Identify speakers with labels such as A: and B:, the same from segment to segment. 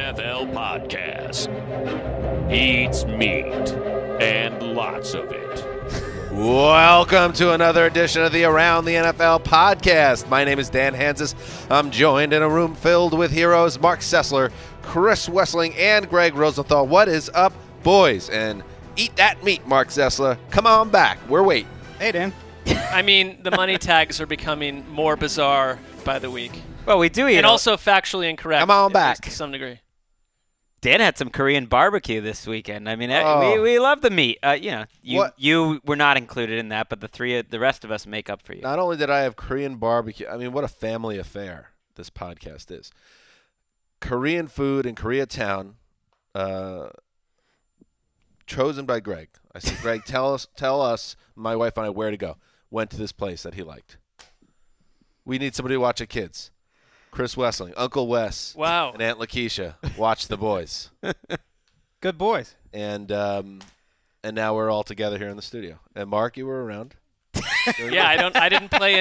A: NFL podcast. Eats meat and lots of it.
B: Welcome to another edition of the Around the NFL podcast. My name is Dan Hansis. I'm joined in a room filled with heroes Mark Sessler, Chris Wessling, and Greg Rosenthal. What is up, boys? And eat that meat, Mark Sessler. Come on back. We're waiting.
C: Hey, Dan.
D: I mean, the money tags are becoming more bizarre by the week.
C: Well, we do eat.
D: And also factually incorrect.
B: Come on back.
D: To some degree.
C: Dan had some Korean barbecue this weekend. I mean,
B: Oh.
C: we love the meat.
B: What?
C: You were not included in that, but the rest of us make up for you.
B: Not only did I have Korean barbecue, I mean, what a family affair this podcast is. Korean food in Koreatown, chosen by Greg. I said, Greg, tell us, my wife and I, where to go. Went to this place that he liked. We need somebody to watch the kids. Chris Wessling, Uncle Wes,
D: Wow.
B: and Aunt Lakeisha watch the boys.
E: Good boys.
B: And now we're all together here in the studio. And Mark, you were around.
D: Yeah, I didn't play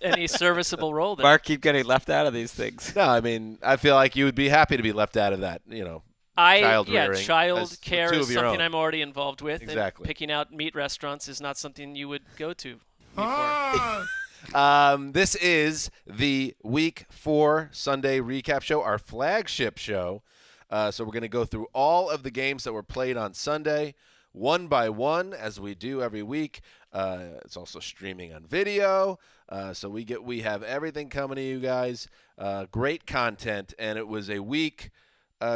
D: any serviceable role there.
C: Mark, keep getting left out of these things.
B: No, I mean, I feel like you would be happy to be left out of that, child rearing.
D: Child care
B: two
D: is
B: of your
D: something
B: own.
D: I'm already involved with.
B: Exactly.
D: And picking out meat restaurants is not something you would go to before.
B: This is the Week 4 Sunday recap show, our flagship show. So we're going to go through all of the games that were played on Sunday, one by one, as we do every week. It's also streaming on video. So we have everything coming to you guys. Great content. And it was a week,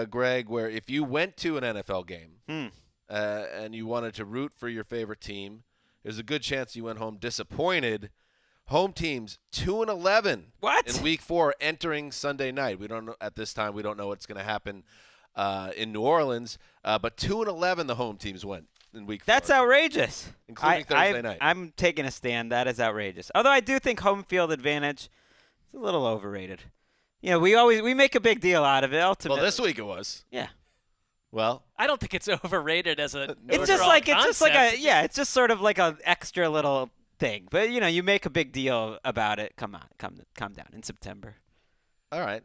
B: Greg, where if you went to an NFL game and you wanted to root for your favorite team, there's a good chance you went home disappointed. Home teams 2-11
C: What?
B: in Week 4 entering Sunday night. We don't know at this time. We don't know what's going to happen in New Orleans, but 2-11 the home teams went in Week 4.
C: That's outrageous.
B: Including Thursday night.
C: I'm taking a stand. That is outrageous. Although I do think home field advantage is a little overrated. We make a big deal out of it. Ultimately,
B: Well, this week it was.
C: yeah.
B: Well,
D: I don't think it's overrated as a
C: It's
D: overall
C: just like
D: concept.
C: it's just sort of like an extra little thing. But you make a big deal about it. Come on, calm down in September.
B: all right.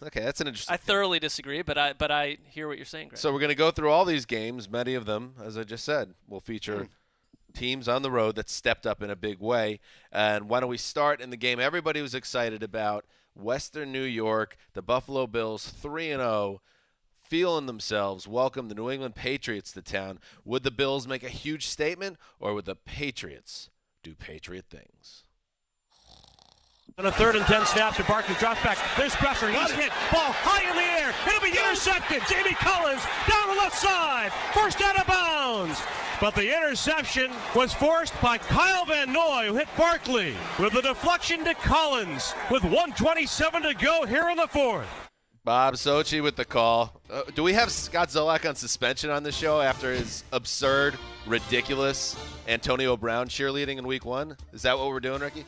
B: Okay, that's an interesting.
D: I thoroughly disagree, but I hear what you're saying, Greg.
B: So we're going to go through all these games. Many of them, as I just said, will feature teams on the road that stepped up in a big way. And why don't we start in the game everybody was excited about, Western New York, the Buffalo Bills 3-0, feeling themselves, welcome the New England Patriots to town. Would the Bills make a huge statement, or would the Patriots do Patriot things?
F: On a 3rd and 10 snap to Barkley, drops back. There's pressure. He's hit. Ball high in the air. It'll be intercepted. Jamie Collins down the left side. First out of bounds. But the interception was forced by Kyle Van Noy, who hit Barkley with a deflection to Collins with 1:27 to go here in the 4th.
B: Bob Sochi with the call. Do we have Scott Zolak on suspension on the show after his absurd, ridiculous Antonio Brown cheerleading in Week 1? Is that what we're doing, Ricky?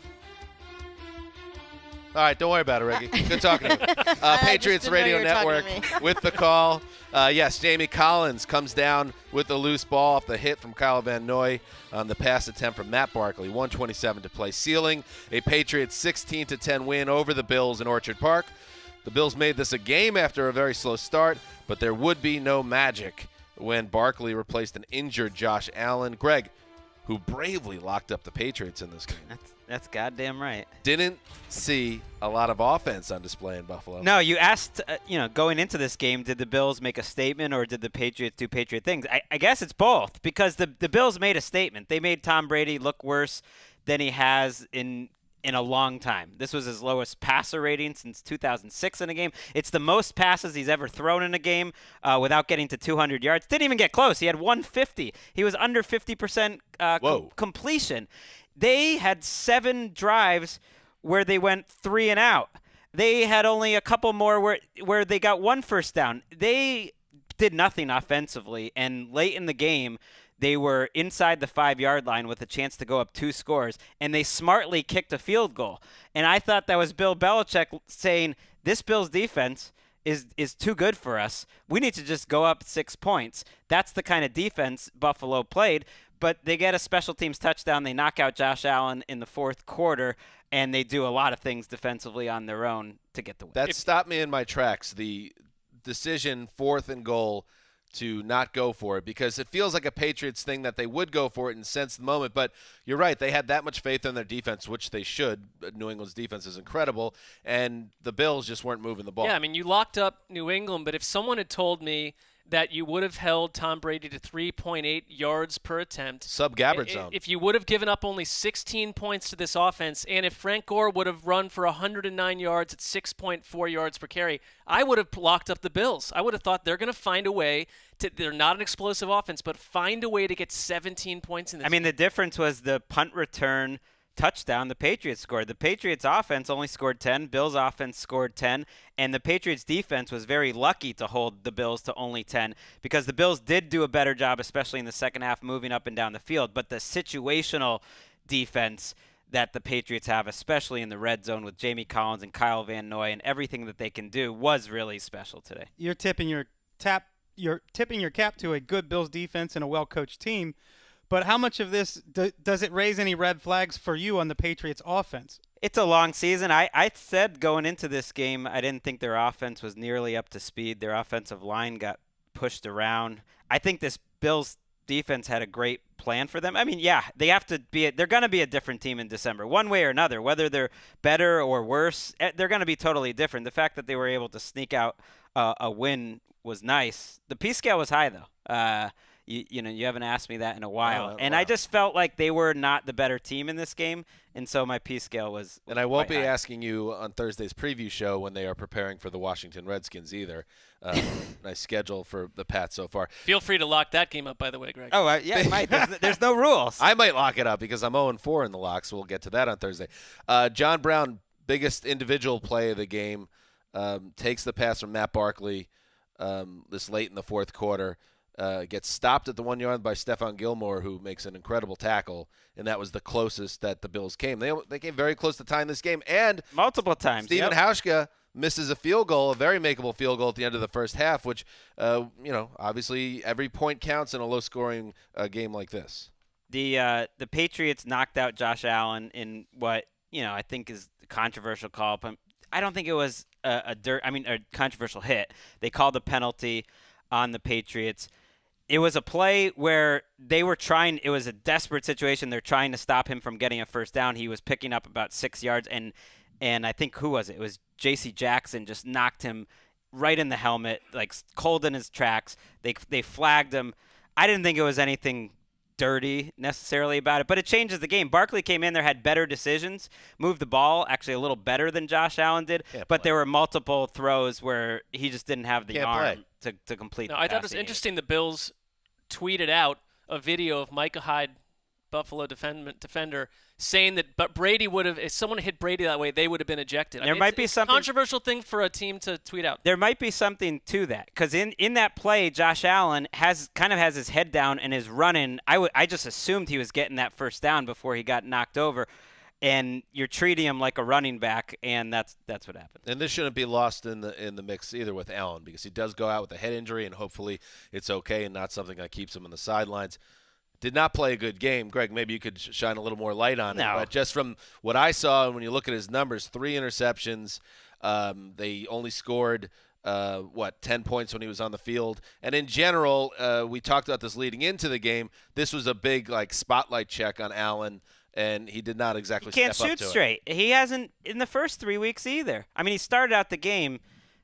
B: All right, don't worry about it, Ricky. Good talking to you. Patriots Radio Network with the call. Yes, Jamie Collins comes down with the loose ball off the hit from Kyle Van Noy on the pass attempt from Matt Barkley. 1:27 to play, sealing a Patriots 16-10 win over the Bills in Orchard Park. The Bills made this a game after a very slow start, but there would be no magic when Barkley replaced an injured Josh Allen. Greg, who bravely locked up the Patriots in this game.
C: That's goddamn right.
B: Didn't see a lot of offense on display in Buffalo.
C: No, you asked, going into this game, did the Bills make a statement or did the Patriots do Patriot things? I guess it's both, because the Bills made a statement. They made Tom Brady look worse than he has in a long time. This was his lowest passer rating since 2006 in a game. It's the most passes he's ever thrown in a game without getting to 200 yards. Didn't even get close. He had 150. He was under 50% completion. They had 7 drives where they went 3 and out. They had only a couple more where they got 1 first down. They did nothing offensively, and late in the game, they were inside the 5-yard line with a chance to go up 2 scores, and they smartly kicked a field goal. And I thought that was Bill Belichick saying, this Bills defense is too good for us. We need to just go up 6 points. That's the kind of defense Buffalo played. But they get a special teams touchdown. They knock out Josh Allen in the 4th quarter, and they do a lot of things defensively on their own to get the win.
B: That stopped me in my tracks. The decision, 4th and goal, to not go for it, because it feels like a Patriots thing that they would go for it and sense the moment. But you're right, they had that much faith in their defense, which they should. New England's defense is incredible, and the Bills just weren't moving the ball.
D: Yeah, I mean, you locked up New England, but if someone had told me that you would have held Tom Brady to 3.8 yards per attempt.
B: Sub-Gabbard zone.
D: If you would have given up only 16 points to this offense, and if Frank Gore would have run for 109 yards at 6.4 yards per carry, I would have locked up the Bills. I would have thought they're going to find a way they're not an explosive offense, but find a way to get 17 points in this game.
C: The difference was the punt return touchdown the Patriots scored. The Patriots offense only scored 10. Bills offense scored 10. And the Patriots defense was very lucky to hold the Bills to only 10 because the Bills did do a better job, especially in the second half, moving up and down the field. But the situational defense that the Patriots have, especially in the red zone with Jamie Collins and Kyle Van Noy and everything that they can do, was really special today.
E: You're tipping your cap to a good Bills defense and a well-coached team. But how much of this does it raise any red flags for you on the Patriots offense?
C: It's a long season. I said going into this game, I didn't think their offense was nearly up to speed. Their offensive line got pushed around. I think this Bills defense had a great plan for them. I mean, yeah, they're going to be a different team in December, one way or another. Whether they're better or worse, they're going to be totally different. The fact that they were able to sneak out a win was nice. The P scale was high, though. You haven't asked me that in a while. I just felt like they were not the better team in this game, and so my P scale was
B: And I won't be
C: high.
B: asking you on Thursday's preview show when they are preparing for the Washington Redskins either. Nice schedule for the Pats so far.
D: Feel free to lock that game up, by the way, Greg.
C: Oh, yeah, I might. There's no rules.
B: I might lock it up because I'm 0-4 in the lock, so we'll get to that on Thursday. John Brown, biggest individual play of the game, takes the pass from Matt Barkley this late in the fourth quarter. Gets stopped at the 1 yard by Stephon Gilmore, who makes an incredible tackle, and that was the closest that the Bills came. They came very close to tying this game, and
C: multiple times.
B: Stephen Hauschka misses a field goal, a very makeable field goal at the end of the first half, which, obviously every point counts in a low-scoring game like this.
C: The Patriots knocked out Josh Allen in what I think is a controversial call. But I don't think it was a controversial hit. They called a penalty on the Patriots. It was a play where they were trying – it was a desperate situation. They're trying to stop him from getting a first down. He was picking up about 6 yards, and I think – who was it? It was J.C. Jackson just knocked him right in the helmet, like cold in his tracks. They flagged him. I didn't think it was anything dirty necessarily about it, but it changes the game. Barkley came in there, had better decisions, moved the ball actually a little better than Josh Allen did, but there were multiple throws where he just didn't have the arm to complete the
D: I thought it was interesting the Bills tweeted out a video of Micah Hyde, Buffalo defender, saying that Brady would have, if someone hit Brady that way, they would have been ejected.
C: There might be something
D: controversial thing for a team to tweet out.
C: There might be something to that because in that play, Josh Allen has his head down and is running. I just assumed he was getting that first down before he got knocked over, and you're treating him like a running back, and that's what happened.
B: And this shouldn't be lost in the mix either with Allen because he does go out with a head injury, and hopefully it's okay and not something that keeps him on the sidelines. Did not play a good game. Greg, maybe you could shine a little more light on it. But just from what I saw, and when you look at his numbers, 3 interceptions. They only scored, 10 points when he was on the field. And in general, we talked about this leading into the game. This was a big spotlight check on Allen, and he did not exactly step up to it.
C: He can't shoot straight. He hasn't in the first 3 weeks either. I mean, he started out the game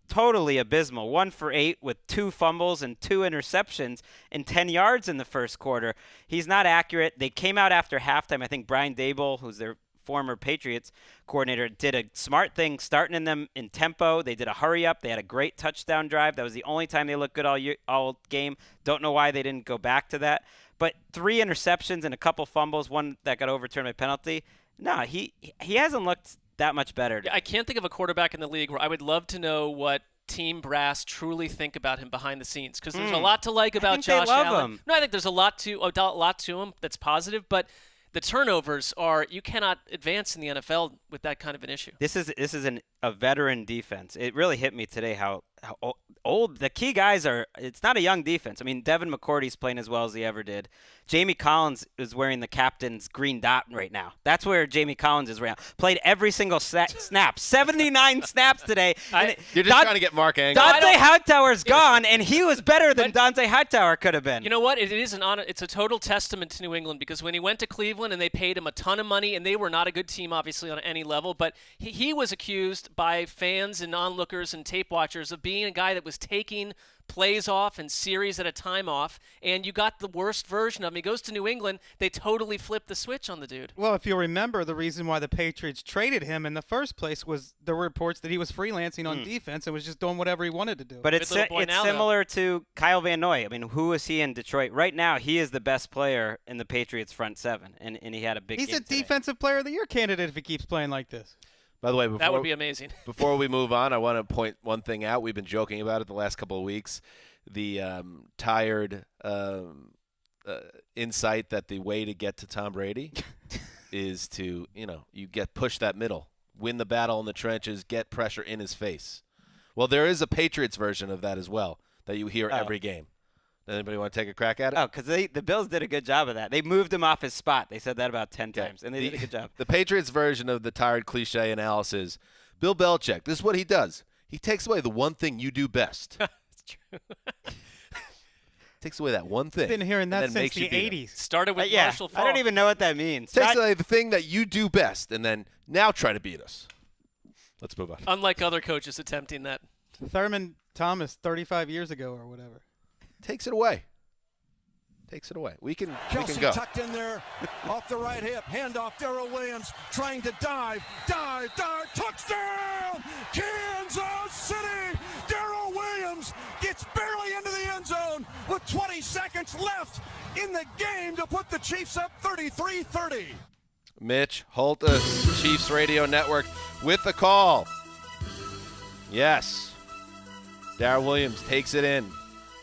C: totally abysmal. 1 for 8 with 2 fumbles and 2 interceptions and 10 yards in the first quarter. He's not accurate. They came out after halftime. I think Brian Daboll, who's their former Patriots coordinator, did a smart thing starting them in tempo. They did a hurry up. They had a great touchdown drive. That was the only time they looked good all game. Don't know why they didn't go back to that. But 3 interceptions and a couple fumbles, one that got overturned by penalty. No, he hasn't looked that much better.
D: I can't think of a quarterback in the league where I would love to know what team brass truly think about him behind the scenes, because there's a lot to like about Josh Allen.
C: Him.
D: No, I think there's a lot to him that's positive, but the turnovers are, you cannot advance in the NFL with that kind of an issue.
C: This is an a veteran defense. It really hit me today how old the key guys are. It's not a young defense. I mean, Devin McCourty's playing as well as he ever did. Jamie Collins is wearing the captain's green dot right now. That's where Jamie Collins is right now. Played every single snap. 79 snaps today.
B: You're just trying to get Mark angry.
C: Dante Hightower's gone, and he was better than Dante Hightower could have been.
D: You know what? It is it's a total testament to New England, because when he went to Cleveland and they paid him a ton of money, and they were not a good team, obviously, on any level, but he was accused by fans and onlookers and tape watchers of being a guy that was taking plays off and series at a time off, and you got the worst version of him. He goes to New England, they totally flipped the switch on the dude.
E: Well, if you remember, the reason why the Patriots traded him in the first place was there were reports that he was freelancing on defense and was just doing whatever he wanted to do.
C: But it's similar to Kyle Van Noy. I mean, who is he in Detroit? Right now, he is the best player in the Patriots front seven, and he had a big game
E: He's a
C: today.
E: Defensive Player of the Year candidate if he keeps playing like this.
B: By the way,
D: that would be amazing.
B: Before we move on, I want to point one thing out. We've been joking about it the last couple of weeks. The tired insight that the way to get to Tom Brady is to, you push that middle, win the battle in the trenches, get pressure in his face. Well, there is a Patriots version of that as well that you hear every game. Anybody want to take a crack at it?
C: Oh, because the Bills did a good job of that. They moved him off his spot. They said that about 10 times, and they did a good job.
B: The Patriots version of the tired cliche analysis, Bill Belichick, this is what he does. He takes away the one thing you do best.
D: That's true.
B: Takes away that one thing.
E: I've been hearing that since the 80s.
D: Started with Marshall Faulk.
C: I don't even know what that means.
B: Takes away the thing that you do best, and then now try to beat us. Let's move on.
D: Unlike other coaches attempting that.
E: Thurman Thomas 35 years ago or whatever.
B: Takes it away. We can go.
G: Tucked in there off the right hip. Handoff, Darrell Williams trying to dive. Touchdown! Kansas City! Darrell Williams gets barely into the end zone with 20 seconds left in the game to put the Chiefs up 33-30.
B: Mitch Holthus, Chiefs Radio Network, with the call. Yes. Darrell Williams takes it in.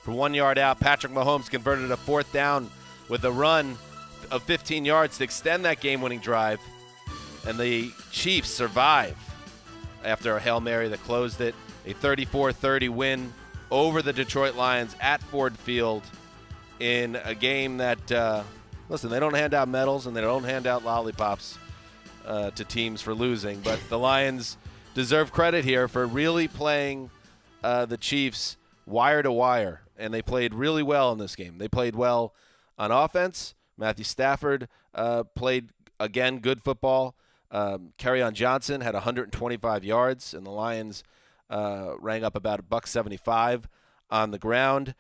B: From 1 yard out, Patrick Mahomes converted a fourth down with a run of 15 yards to extend that game-winning drive. And the Chiefs survive after a Hail Mary that closed it. A 34-30 win over the Detroit Lions at Ford Field in a game that, listen, they don't hand out medals and they don't hand out lollipops to teams for losing. But the Lions deserve credit here for really playing the Chiefs wire to wire. And they played really well in this game. They played well on offense. Matthew Stafford played, again, good football. Kerryon Johnson had 125 yards, and the Lions rang up about $175 on the ground.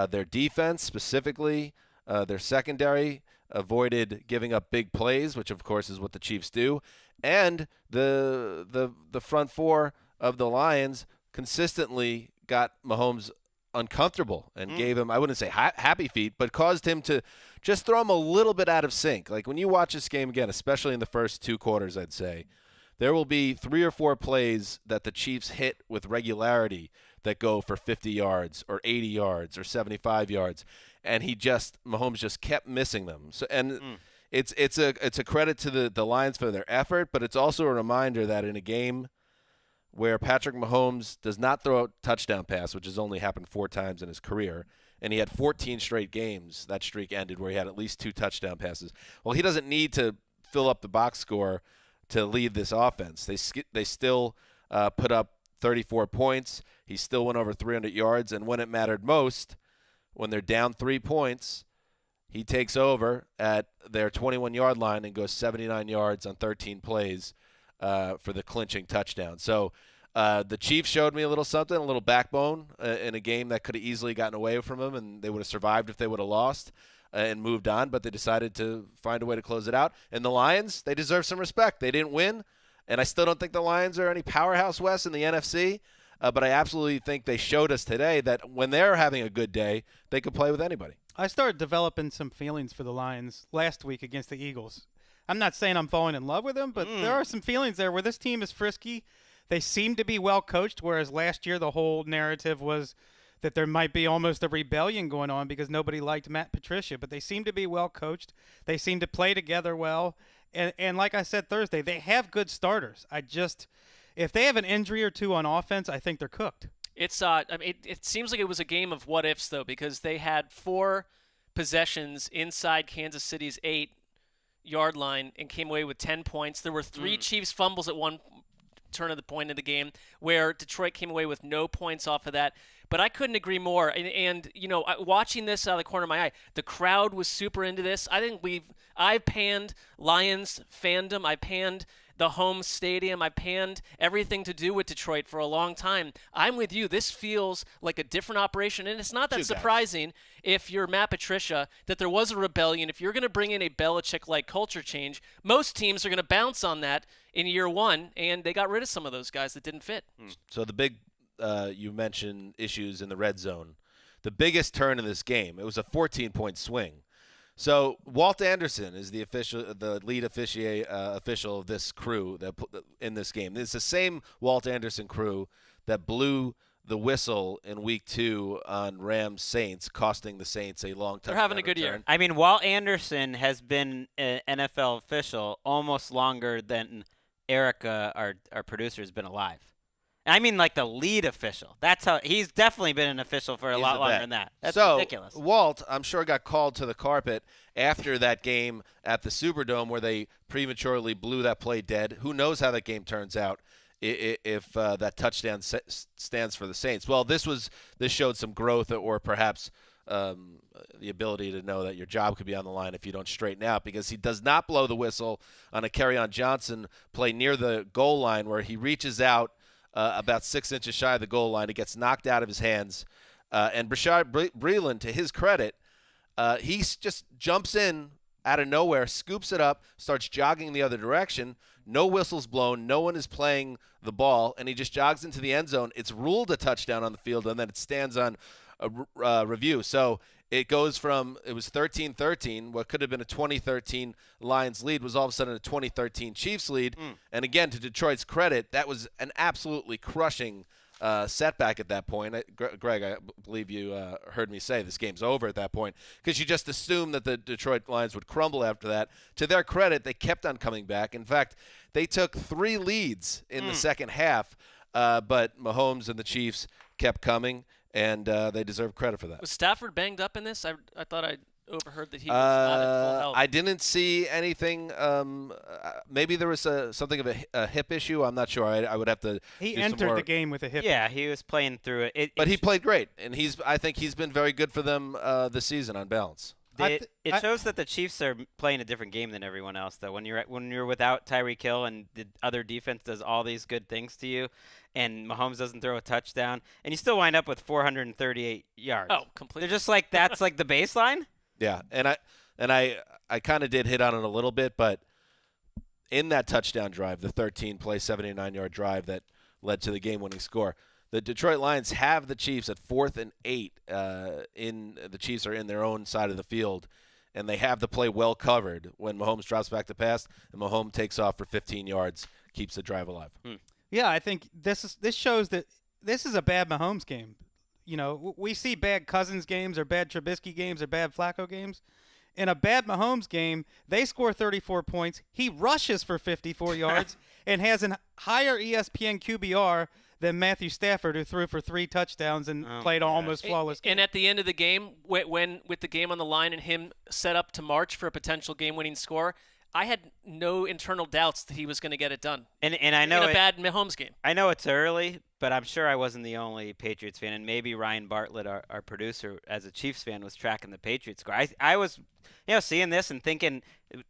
B: Their defense, specifically their secondary, avoided giving up big plays, which, of course, is what the Chiefs do. And the front four of the Lions consistently got Mahomes uncomfortable and gave him, I wouldn't say happy feet, but caused him to just throw him a little bit out of sync. Like when you watch this game again, especially in the first two quarters, I'd say, there will be 3 or 4 plays that the Chiefs hit with regularity that go for 50 yards or 80 yards or 75 yards. And Mahomes just kept missing them. So, it's a credit to the Lions for their effort, but it's also a reminder that in a game where Patrick Mahomes does not throw a touchdown pass, which has only happened 4 times in his career, and he had 14 straight games, that streak ended, where he had at least 2 touchdown passes. Well, he doesn't need to fill up the box score to lead this offense. They still put up 34 points. He still went over 300 yards, and when it mattered most, when they're down 3 points, he takes over at their 21-yard line and goes 79 yards on 13 plays for the clinching touchdown. So the Chiefs showed me a little something, a little backbone in a game that could have easily gotten away from them, and they would have survived if they would have lost and moved on, but they decided to find a way to close it out. And the Lions, they deserve some respect. They didn't win, and I still don't think the Lions are any powerhouse West in the NFC, but I absolutely think they showed us today that when they're having a good day, they could play with anybody.
E: I started developing some feelings for the Lions last week against the Eagles. I'm not saying I'm falling in love with them, but there are some feelings there where this team is frisky. They seem to be well coached, whereas last year the whole narrative was that there might be almost a rebellion going on because nobody liked Matt Patricia. But they seem to be well coached. They seem to play together well. And like I said Thursday, they have good starters. if they have an injury or two on offense, I think they're cooked.
D: It's it seems like it was a game of what ifs though, because they had 4 possessions inside Kansas City's 8-yard line and came away with 10 points. There were 3 Chiefs fumbles at one turn of the point of the game where Detroit came away with no points off of that. But I couldn't agree more. And watching this out of the corner of my eye, the crowd was super into this. I think I panned Lions fandom. I panned the home stadium. I panned everything to do with Detroit for a long time. I'm with you. This feels like a different operation, and it's not that surprising if you're Matt Patricia that there was a rebellion. If you're going to bring in a Belichick-like culture change, most teams are going to bounce on that in year one, and they got rid of some of those guys that didn't fit.
B: So the big you mentioned issues in the red zone. The biggest turn in this game, it was a 14-point swing. So Walt Anderson is the lead official of this crew in this game. It's the same Walt Anderson crew that blew the whistle in Week 2 on Rams Saints, costing the Saints a long touchdown.
D: They're having a good year.
C: I mean, Walt Anderson has been an NFL official almost longer than Erica, our producer, has been alive. I mean, like the lead official. That's how he's definitely been an official for a lot longer than that. That's ridiculous.
B: Walt, I'm sure, got called to the carpet after that game at the Superdome where they prematurely blew that play dead. Who knows how that game turns out if that touchdown stands for the Saints? Well, this showed some growth, or perhaps the ability to know that your job could be on the line if you don't straighten out, because he does not blow the whistle on a Kerryon Johnson play near the goal line where he reaches out about 6 inches shy of the goal line. It gets knocked out of his hands. And Brashad Breeland, to his credit, he just jumps in out of nowhere, scoops it up, starts jogging the other direction. No whistles blown. No one is playing the ball, and he just jogs into the end zone. It's ruled a touchdown on the field, and then it stands on review. So it goes from, it was 13-13, what could have been a 2013 Lions lead was all of a sudden a 2013 Chiefs lead. And again, to Detroit's credit, that was an absolutely crushing setback at that point. Greg, I believe you heard me say this game's over at that point, because you just assumed that the Detroit Lions would crumble after that. To their credit, they kept on coming back. In fact, they took 3 leads in the second half, but Mahomes and the Chiefs kept coming, and they deserve credit for that.
D: Was Stafford banged up in this? I thought I overheard that he was not at full health.
B: I didn't see anything. Maybe there was something of a hip issue. I'm not sure. I would have to.
E: He entered the game with a hip.
C: Yeah, he was playing through it.
B: But he played great, and I think he's been very good for them this season on balance.
C: It shows that the Chiefs are playing a different game than everyone else, though. When you're without Tyreek Hill and the other defense does all these good things to you, and Mahomes doesn't throw a touchdown, and you still wind up with 438 yards.
D: Oh, completely.
C: They're just like, that's like the baseline.
B: Yeah, and I kind of did hit on it a little bit, but in that touchdown drive, the 13-play, 79-yard drive that led to the game-winning score, the Detroit Lions have the Chiefs at 4th and 8. The Chiefs are in their own side of the field, and they have the play well covered when Mahomes drops back to pass, and Mahomes takes off for 15 yards, keeps the drive alive.
E: Yeah, I think this shows that this is a bad Mahomes game. You know, we see bad Cousins games or bad Trubisky games or bad Flacco games. In a bad Mahomes game, they score 34 points. He rushes for 54 yards and has a higher ESPN QBR than Matthew Stafford, who threw for 3 touchdowns and played almost flawless game.
D: And at the end of the game, when with the game on the line and him set up to march for a potential game-winning score, I had no internal doubts that he was going to get it done.
C: And I know
D: in a bad Mahomes game.
C: I know it's early, but I'm sure I wasn't the only Patriots fan, and maybe Ryan Bartlett, our producer, as a Chiefs fan, was tracking the Patriots score. I was, seeing this and thinking,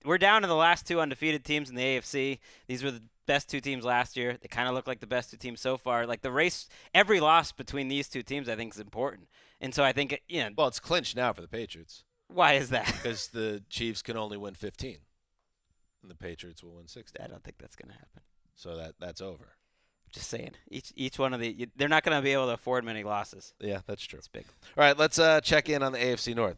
C: we're down to the last 2 undefeated teams in the AFC. These were the best 2 teams last year. They kind of look like the best 2 teams so far. Like the race, every loss between these 2 teams, I think, is important. And so I think,
B: Well, it's clinched now for the Patriots.
C: Why is that?
B: Because the Chiefs can only win 15. And the Patriots will win 60.
C: I don't think that's going to happen.
B: So that's over.
C: Just saying. Each one of they're not going to be able to afford many losses.
B: Yeah, that's true.
C: It's big.
B: All right, let's check in on the AFC North.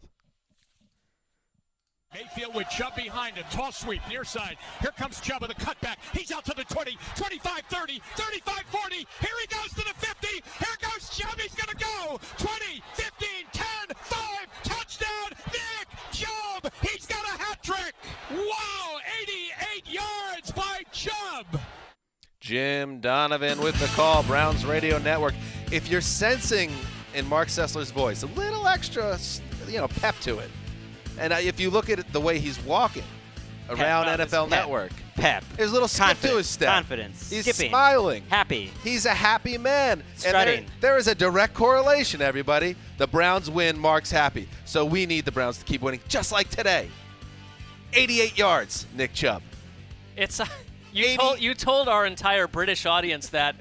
F: Mayfield with Chubb behind him. Toss sweep, near side. Here comes Chubb with a cutback. He's out to the 20, 25, 30, 35, 40. Here he goes to the 50. Here goes Chubb. He's going to go. 20, 15, 10, 5. Touchdown, Nick Chubb. He's got a hat trick. Wow, 88 yards by Chubb.
B: Jim Donovan with the call, Browns Radio Network. If you're sensing in Mark Sessler's voice a little extra, pep to it, and if you look at it, the way he's walking around NFL Network, there's a little skip to his step.
C: Confidence.
B: He's
C: skipping,
B: smiling.
C: happy.
B: He's a happy man.
C: Strutting.
B: And there is a direct correlation, everybody. The Browns win, Mark's happy. So we need the Browns to keep winning, just like today. 88 yards, Nick Chubb.
D: It's you told our entire British audience that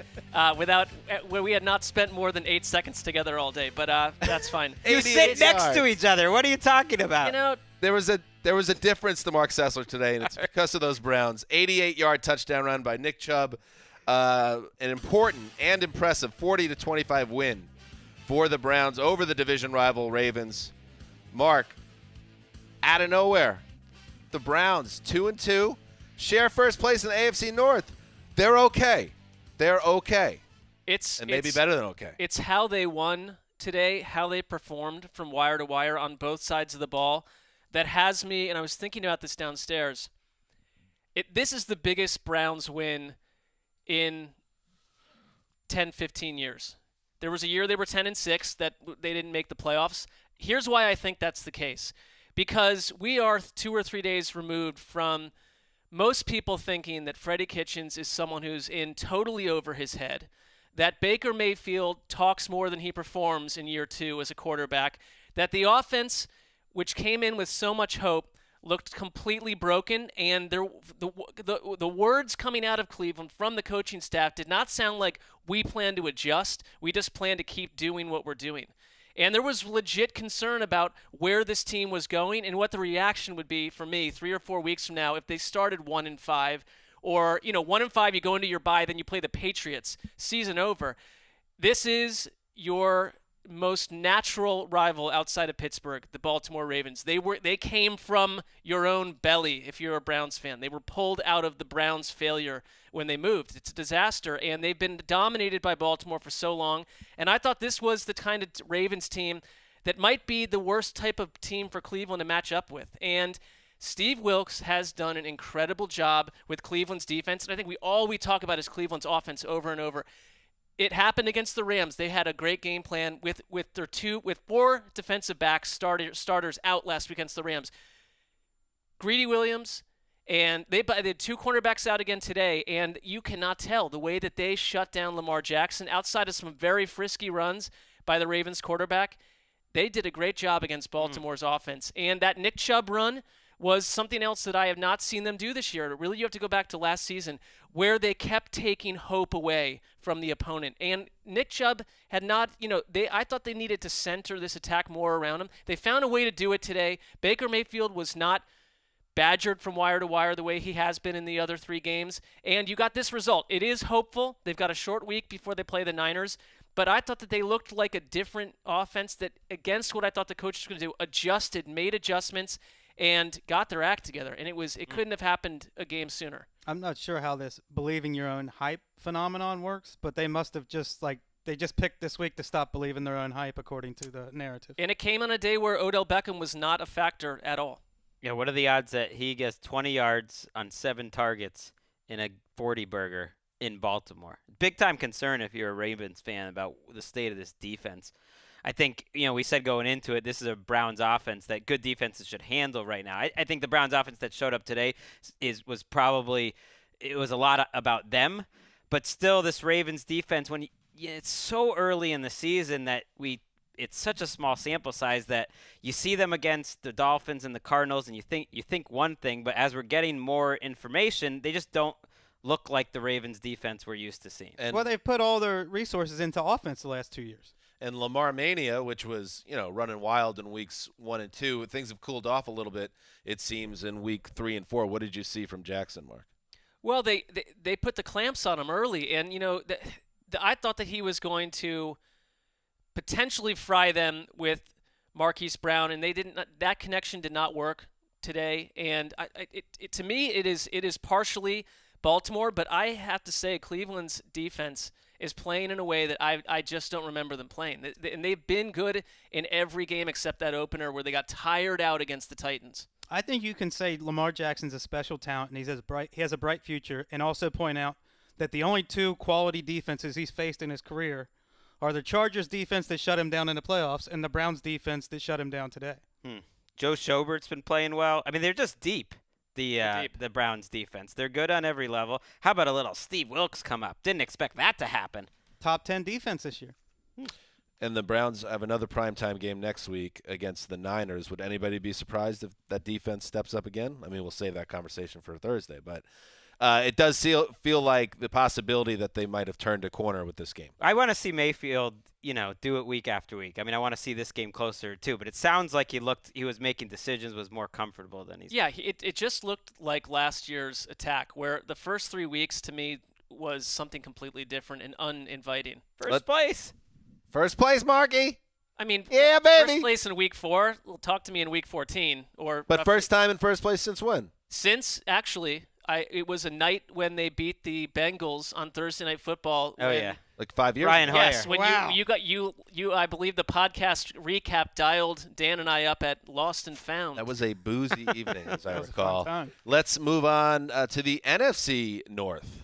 D: where we had not spent more than 8 seconds together all day, but that's fine.
C: You sit next to each other. What are you talking about?
B: There was a difference to Mark Sessler today, and it's because of those Browns. 88-yard touchdown run by Nick Chubb. An important and impressive 40-25 win for the Browns over the division rival Ravens. Mark, out of nowhere, the Browns 2-2, share first place in the AFC North. They're okay. They're okay.
D: It's
B: maybe better than okay.
D: It's how they won today, how they performed from wire to wire on both sides of the ball. That has me, and I was thinking about this downstairs. This is the biggest Browns win in 10, 15 years. There was a year they were 10-6 that they didn't make the playoffs. Here's why I think that's the case. Because we are 2 or 3 days removed from most people thinking that Freddie Kitchens is someone who's in totally over his head, that Baker Mayfield talks more than he performs in year 2 as a quarterback, that the offense, which came in with so much hope, looked completely broken, and the words coming out of Cleveland from the coaching staff did not sound like we plan to adjust, we just plan to keep doing what we're doing. And there was legit concern about where this team was going and what the reaction would be for me 3 or 4 weeks from now if they started 1-5, or 1-5 you go into your bye, then you play the Patriots, season over. This is your most natural rival outside of Pittsburgh, the Baltimore Ravens. They came from your own belly if you're a Browns fan. They were pulled out of the Browns' failure when they moved. It's a disaster, and they've been dominated by Baltimore for so long. And I thought this was the kind of Ravens team that might be the worst type of team for Cleveland to match up with. And Steve Wilks has done an incredible job with Cleveland's defense, and I think all we talk about is Cleveland's offense over and over. It happened against the Rams. They had a great game plan with 4 defensive backs starters out last week against the Rams. Greedy Williams, and they had 2 cornerbacks out again today, and you cannot tell the way that they shut down Lamar Jackson outside of some very frisky runs by the Ravens quarterback. They did a great job against Baltimore's offense, and that Nick Chubb run was something else that I have not seen them do this year. Really, you have to go back to last season where they kept taking hope away from the opponent. And Nick Chubb had not, I thought they needed to center this attack more around him. They found a way to do it today. Baker Mayfield was not badgered from wire to wire the way he has been in the other 3 games. And you got this result. It is hopeful. They've got a short week before they play the Niners. But I thought that they looked like a different offense that, against what I thought the coach was going to do, made adjustments, and got their act together. And it couldn't have happened a game sooner.
E: I'm not sure how this believing your own hype phenomenon works, but they must have they just picked this week to stop believing their own hype according to the narrative.
D: And it came on a day where Odell Beckham was not a factor at all.
C: Yeah, what are the odds that he gets 20 yards on 7 targets in a 40-burger in Baltimore? Big-time concern if you're a Ravens fan about the state of this defense. I think, we said going into it, this is a Browns offense that good defenses should handle right now. I think the Browns offense that showed up today was a lot about them. But still, this Ravens defense, it's so early in the season that it's such a small sample size that you see them against the Dolphins and the Cardinals, and you think one thing, but as we're getting more information, they just don't look like the Ravens defense we're used to seeing.
E: Well, they've put all their resources into offense the last 2 years.
B: And Lamar Mania, which was, running wild in weeks 1 and 2, things have cooled off a little bit, it seems, in week 3 and 4. What did you see from Jackson, Mark?
D: Well, they put the clamps on him early, and, I thought that he was going to potentially fry them with Marquise Brown, and that connection did not work today. And to me, it is partially Baltimore, but I have to say Cleveland's defense is playing in a way that I just don't remember them playing. And they've been good in every game except that opener where they got tired out against the Titans.
E: I think you can say Lamar Jackson's a special talent and he has a bright future, and also point out that the only two quality defenses he's faced in his career are the Chargers defense that shut him down in the playoffs and the Browns defense that shut him down today.
C: Joe Schobert's been playing well. I mean, they're just deep. The Browns defense. They're good on every level. How about a little Steve Wilkes come up? Didn't expect that to happen.
E: Top 10 defense this year.
B: And the Browns have another primetime game next week against the Niners. Would anybody be surprised if that defense steps up again? I mean, we'll save that conversation for Thursday, but it does feel like the possibility that they might have turned a corner with this game.
C: I want to see Mayfield, do it week after week. I mean, I want to see this game closer too, but it sounds like he was making decisions, was more comfortable than he's.
D: Yeah, it just looked like last year's attack, where the first 3 weeks to me was something completely different and uninviting.
B: First place, Marky.
D: I mean,
B: yeah, baby.
D: First place in week 4. Well, talk to me in week 14,
B: But first time in first place since when?
D: Since actually. It was a night when they beat the Bengals on Thursday Night Football.
C: Oh, yeah.
B: Like 5 years
C: Ryan
B: ago.
C: Hoyer.
D: Yes, when you I believe the podcast recap dialed Dan and I up at Lost and Found.
B: That was a boozy evening, as I
E: That was a
B: recall.
E: fun time.
B: Let's move on to the NFC North.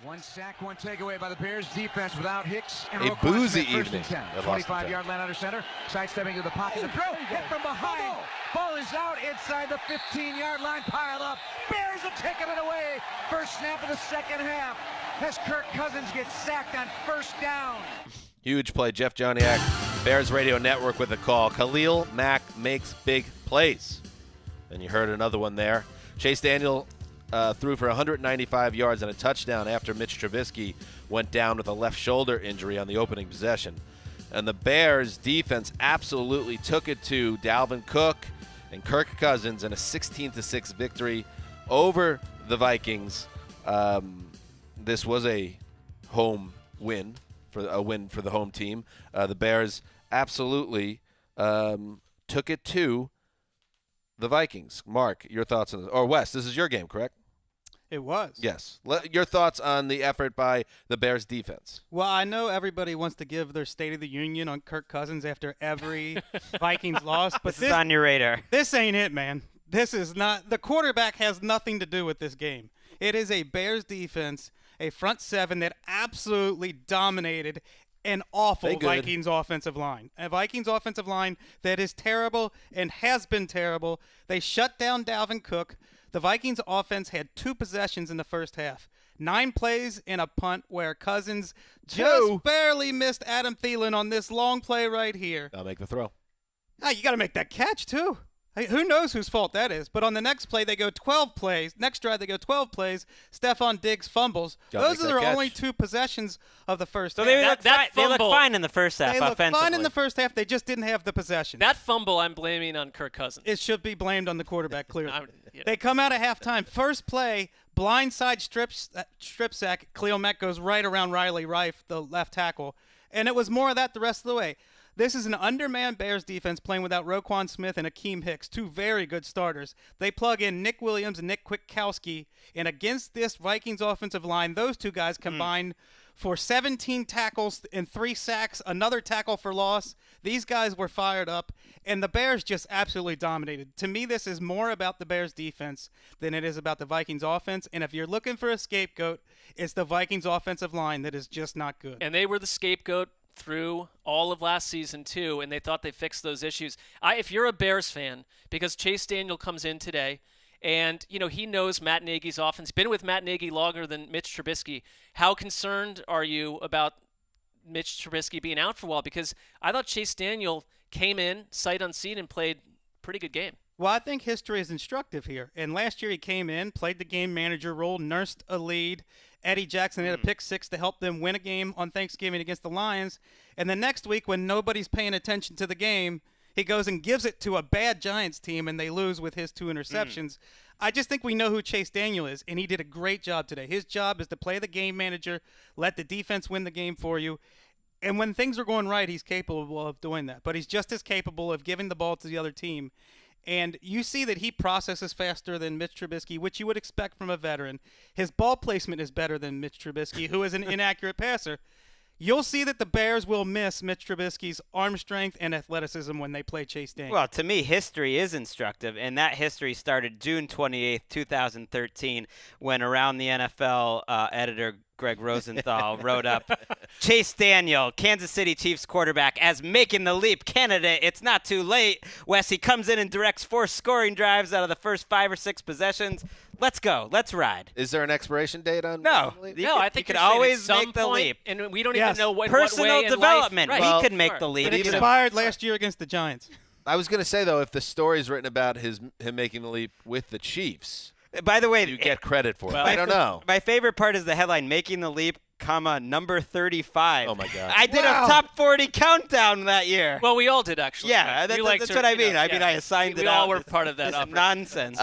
H: One sack, one takeaway by the Bears defense without Hicks. And
B: A
H: Roquan
B: boozy
H: Smith,
B: evening.
H: 25-yard line under center. Sidestepping to the pocket. The throw. Hit from behind. Ball is out inside the 15-yard line. Piled up. Bears are taking it away. First snap of the second half. As Kirk Cousins gets sacked on first down.
B: Huge play. Jeff Joniak, Bears Radio Network with a call. Khalil Mack makes big plays. And you heard another one there. Chase Daniel threw for 195 yards and a touchdown after Mitch Trubisky went down with a left shoulder injury on the opening possession. And the Bears defense absolutely took it to Dalvin Cook and Kirk Cousins in a 16-6 victory over the Vikings. This was a home win for the home team. The Bears absolutely took it to the Vikings. Mark, your thoughts on this? Or Wes, this is your game, correct?
E: It was.
B: Yes. Your thoughts on the effort by the Bears defense?
E: Well, I know everybody wants to give their State of the Union on Kirk Cousins after every Vikings loss, but
C: This is on your radar.
E: This ain't it, man. This is not – the quarterback has nothing to do with this game. It is a Bears defense, a front seven that absolutely dominated an awful Vikings offensive line. A Vikings offensive line that is terrible and has been terrible. They shut down Dalvin Cook. The Vikings offense had 2 possessions in the first half. 9 plays and a punt where Cousins just barely missed Adam Thielen on this long play right here.
B: I'll make the throw.
E: You got to make that catch, too. Who knows whose fault that is? But on the next play, they go 12 plays. Next drive, they go 12 plays. Stephon Diggs fumbles. Those are their only 2 possessions of the first half.
C: They look fine in the first half
E: They look
C: offensively.
E: fine in the first half. They just didn't have the possession.
D: That fumble I'm blaming on Kirk Cousins.
E: It should be blamed on the quarterback, clearly. They come out at halftime. First play, blindside strip sack. Khalil Mack goes right around Riley Rife, the left tackle. And it was more of that the rest of the way. This is an undermanned Bears defense playing without Roquan Smith and Akeem Hicks, 2 very good starters. They plug in Nick Williams and Nick Kwiatkowski, and against this Vikings offensive line, those 2 guys combined for 17 tackles and 3 sacks, another tackle for loss. These guys were fired up, and the Bears just absolutely dominated. To me, this is more about the Bears defense than it is about the Vikings offense, and if you're looking for a scapegoat, it's the Vikings offensive line that is just not good.
D: And they were the scapegoat through all of last season too, and they thought they fixed those issues. If you're a Bears fan, because Chase Daniel comes in today, and he knows Matt Nagy's offense, been with Matt Nagy longer than Mitch Trubisky. How concerned are you about Mitch Trubisky being out for a while? Because I thought Chase Daniel came in sight unseen and played a pretty good game.
E: Well, I think history is instructive here. And last year he came in, played the game manager role, nursed a lead. Eddie Jackson had a pick 6 to help them win a game on Thanksgiving against the Lions. And the next week when nobody's paying attention to the game, he goes and gives it to a bad Giants team, and they lose with his 2 interceptions. I just think we know who Chase Daniel is, and he did a great job today. His job is to play the game manager, let the defense win the game for you. And when things are going right, he's capable of doing that. But he's just as capable of giving the ball to the other team. And you see that he processes faster than Mitch Trubisky, which you would expect from a veteran. His ball placement is better than Mitch Trubisky, who is an inaccurate passer. you'll see that the Bears will miss Mitch Trubisky's arm strength and athleticism when they play Chase Daniel.
C: Well, to me, history is instructive, and that history started June 28th, 2013, when Around the NFL editor Greg Rosenthal wrote up Chase Daniel, Kansas City Chiefs quarterback, as making the leap candidate. It's not too late. Wes, he comes in and directs 4 scoring drives out of the first 5 or 6 possessions. Let's go. Let's ride.
B: Is there an expiration date on?
C: No.
D: I think
C: you could
D: you're saying
C: always
D: at some
C: make the
D: point,
C: leap.
D: and we don't
E: Yes.
D: even know what
C: Personal
D: way in
C: development.
D: life.
C: He
D: Right.
C: could make the leap.
E: It
B: even if-
E: expired last year against the Giants.
B: I was going to say, though, if the story's written about him making the leap with the Chiefs,
C: By the way,
B: you get credit for it.
D: Well,
B: I don't know.
C: My favorite part is the headline, Making the Leap, number 35.
B: Oh, my God.
C: I did a top 40 countdown that year.
D: Well, we all did, actually.
C: Yeah,
D: You like
C: that's
D: to-
C: what I
D: you know,
C: mean. I
D: yeah.
C: mean, I assigned
D: we
C: it
D: all
C: out.
D: were part of that
C: This
D: upper.
C: nonsense.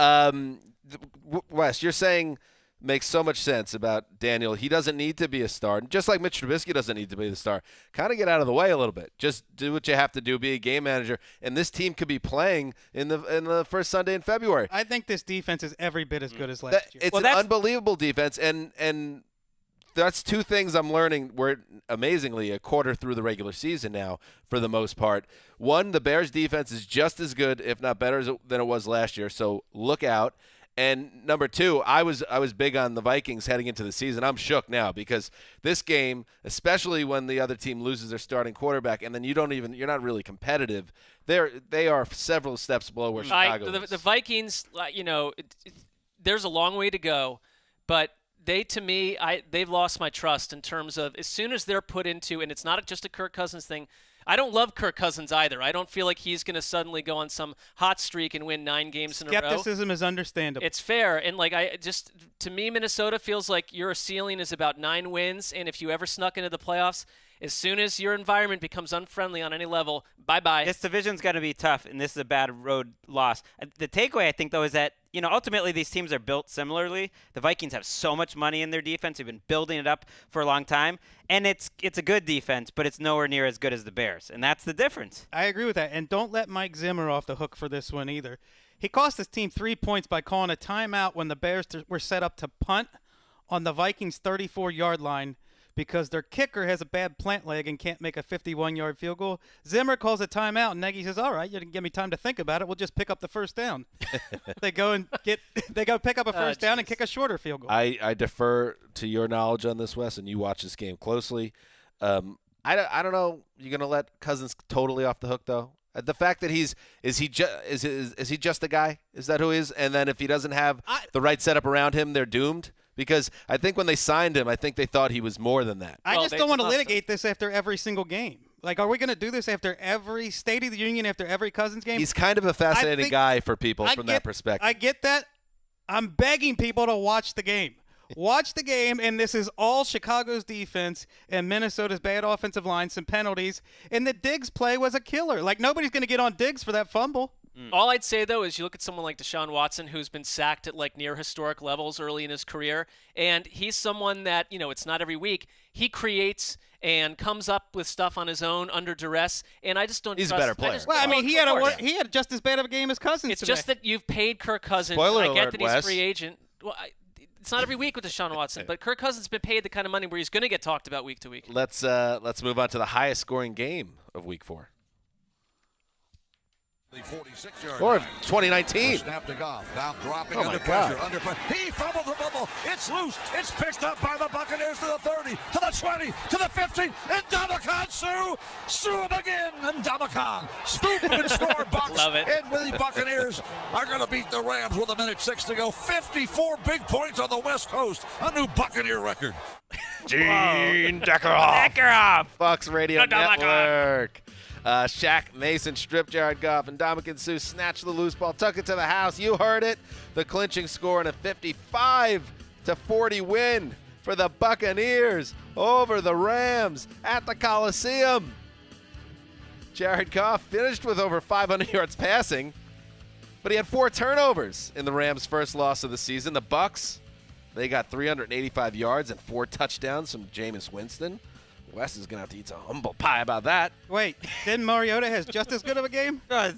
B: Wes, you're saying makes so much sense about Daniel. He doesn't need to be a star, just like Mitch Trubisky doesn't need to be the star. Kind of get out of the way a little bit. Just do what you have to do. Be a game manager, and this team could be playing in the first Sunday in February.
E: I think this defense is every bit as good as last year.
B: It's an unbelievable defense, and that's 2 things I'm learning. We're amazingly a quarter through the regular season now, for the most part. One, the Bears' defense is just as good, if not better, than it was last year. So look out. And number 2, I was big on the Vikings heading into the season. I'm shook now because this game, especially when the other team loses their starting quarterback, and then you're not really competitive. They are several steps below where Chicago is.
D: The Vikings, there's a long way to go, but they've lost my trust in terms of as soon as they're put into, and it's not just a Kirk Cousins thing. I don't love Kirk Cousins either. I don't feel like he's going to suddenly go on some hot streak and win 9 games in a row.
E: Skepticism is understandable.
D: It's fair, and to me, Minnesota feels like your ceiling is about 9 wins, and if you ever snuck into the playoffs, as soon as your environment becomes unfriendly on any level, bye-bye.
C: This division's going to be tough, and this is a bad road loss. The takeaway, I think, though, is that ultimately these teams are built similarly. The Vikings have so much money in their defense. They've been building it up for a long time, and it's a good defense, but it's nowhere near as good as the Bears, and that's the difference.
E: I agree with that, and don't let Mike Zimmer off the hook for this one either. He cost his team 3 points by calling a timeout when the Bears were set up to punt on the Vikings' 34-yard line because their kicker has a bad plant leg and can't make a 51-yard field goal. Zimmer calls a timeout, and Nagy says, all right, you didn't give me time to think about it. We'll just pick up the first down. They go pick up a first down and kick a shorter field goal.
B: I defer to your knowledge on this, Wes, and you watch this game closely. I don't know. You're going to let Cousins totally off the hook, though? The fact that is he just a guy? Is that who he is? And then if he doesn't have the right setup around him, they're doomed? Because I think when they signed him, I think they thought he was more than that.
E: I just don't want to litigate this after every single game. Like, are we going to do this after every State of the Union, after every Cousins game?
B: He's kind of a fascinating guy for people from that perspective.
E: I get that. I'm begging people to watch the game. Watch the game, and this is all Chicago's defense and Minnesota's bad offensive line, some penalties, and the Diggs play was a killer. Like, nobody's going to get on Diggs for that fumble.
D: All I'd say, though, is you look at someone like Deshaun Watson, who's been sacked at near historic levels early in his career, and he's someone that, it's not every week. He creates and comes up with stuff on his own under duress, and I just don't
B: He's
D: trust.
B: a better player.
E: He had just as bad of a game as Cousins
D: It's
E: today.
D: just that you've paid Kirk Cousins.
B: Spoiler
D: I get
B: alert,
D: that he's
B: Wes.
D: a free agent. Well, it's not every week with Deshaun Watson, but Kirk Cousins has been paid the kind of money where he's going to get talked about week to week.
B: Let's move on to the highest scoring game of Week 4.
G: The 46-yard
B: Or
G: line.
B: 2019.
G: Snap to Goff. Goff dropping
B: Oh,
G: under
B: my God.
G: pressure. He fumbled the bubble. It's loose. It's picked up by the Buccaneers to the 30, to the 20, to the 15. And Ndamukong Suh him again. And Ndamukong scoop him and score. Bucks.
D: Love it.
G: And the Buccaneers are going to beat the Rams with 1:06 to go. 54 big points on the West Coast. A new Buccaneer record.
B: Gene Deckerhoff. Fox Radio Network. Shaq Mason stripped Jared Goff, and Ndamukong Suh snatched the loose ball, took it to the house. You heard it. The clinching score and a 55-40 win for the Buccaneers over the Rams at the Coliseum. Jared Goff finished with over 500 yards passing, but he had 4 turnovers in the Rams' first loss of the season. The Bucs, they got 385 yards and 4 touchdowns from Jameis Winston. Wes is going to have to eat some humble pie about that.
E: Wait, then Mariota has just as good of a game?
B: That's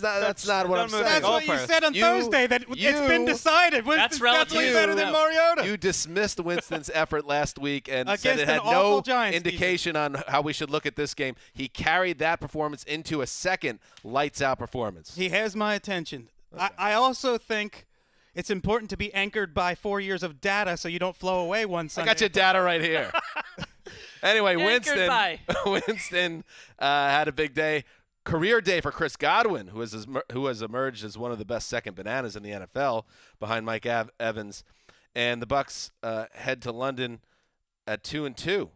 B: not what I'm saying.
E: That's what you said on Thursday, that it's been decided.
D: That's
E: definitely better than Mariota.
B: You dismissed Winston's effort last week and
E: Against
B: said it had
E: an awful
B: no
E: Giants
B: indication on how we should look at this game. He carried that performance into a second lights-out performance.
E: He has my attention. Okay. I also think it's important to be anchored by 4 years of data so you don't flow away one Sunday.
B: I got your data right here. Anyway,
D: Anchored
B: Winston had a big day. Career day for Chris Godwin, who has emerged as one of the best second bananas in the NFL behind Mike Evans. And the Bucs head to London at 2-2.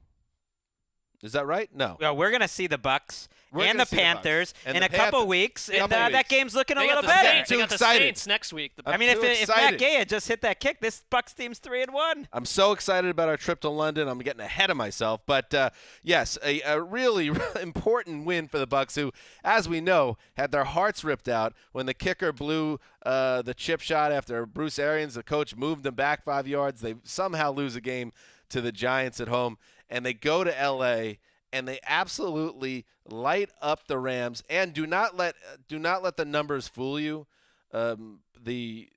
B: Is that right? No.
C: Well, we're going to see the Bucs and the Panthers in a couple weeks. And that game's looking a little better.
D: They got the Saints next week.
C: I mean, if Matt Gay had just hit that kick, this Bucs team's 3-1.
B: I'm so excited about our trip to London. I'm getting ahead of myself. But, yes, a really important win for the Bucs, who, as we know, had their hearts ripped out when the kicker blew the chip shot after Bruce Arians, the coach, moved them back 5 yards. They somehow lose a game to the Giants at home. And they go to L.A., and they absolutely light up the Rams. And do not let the numbers fool you. The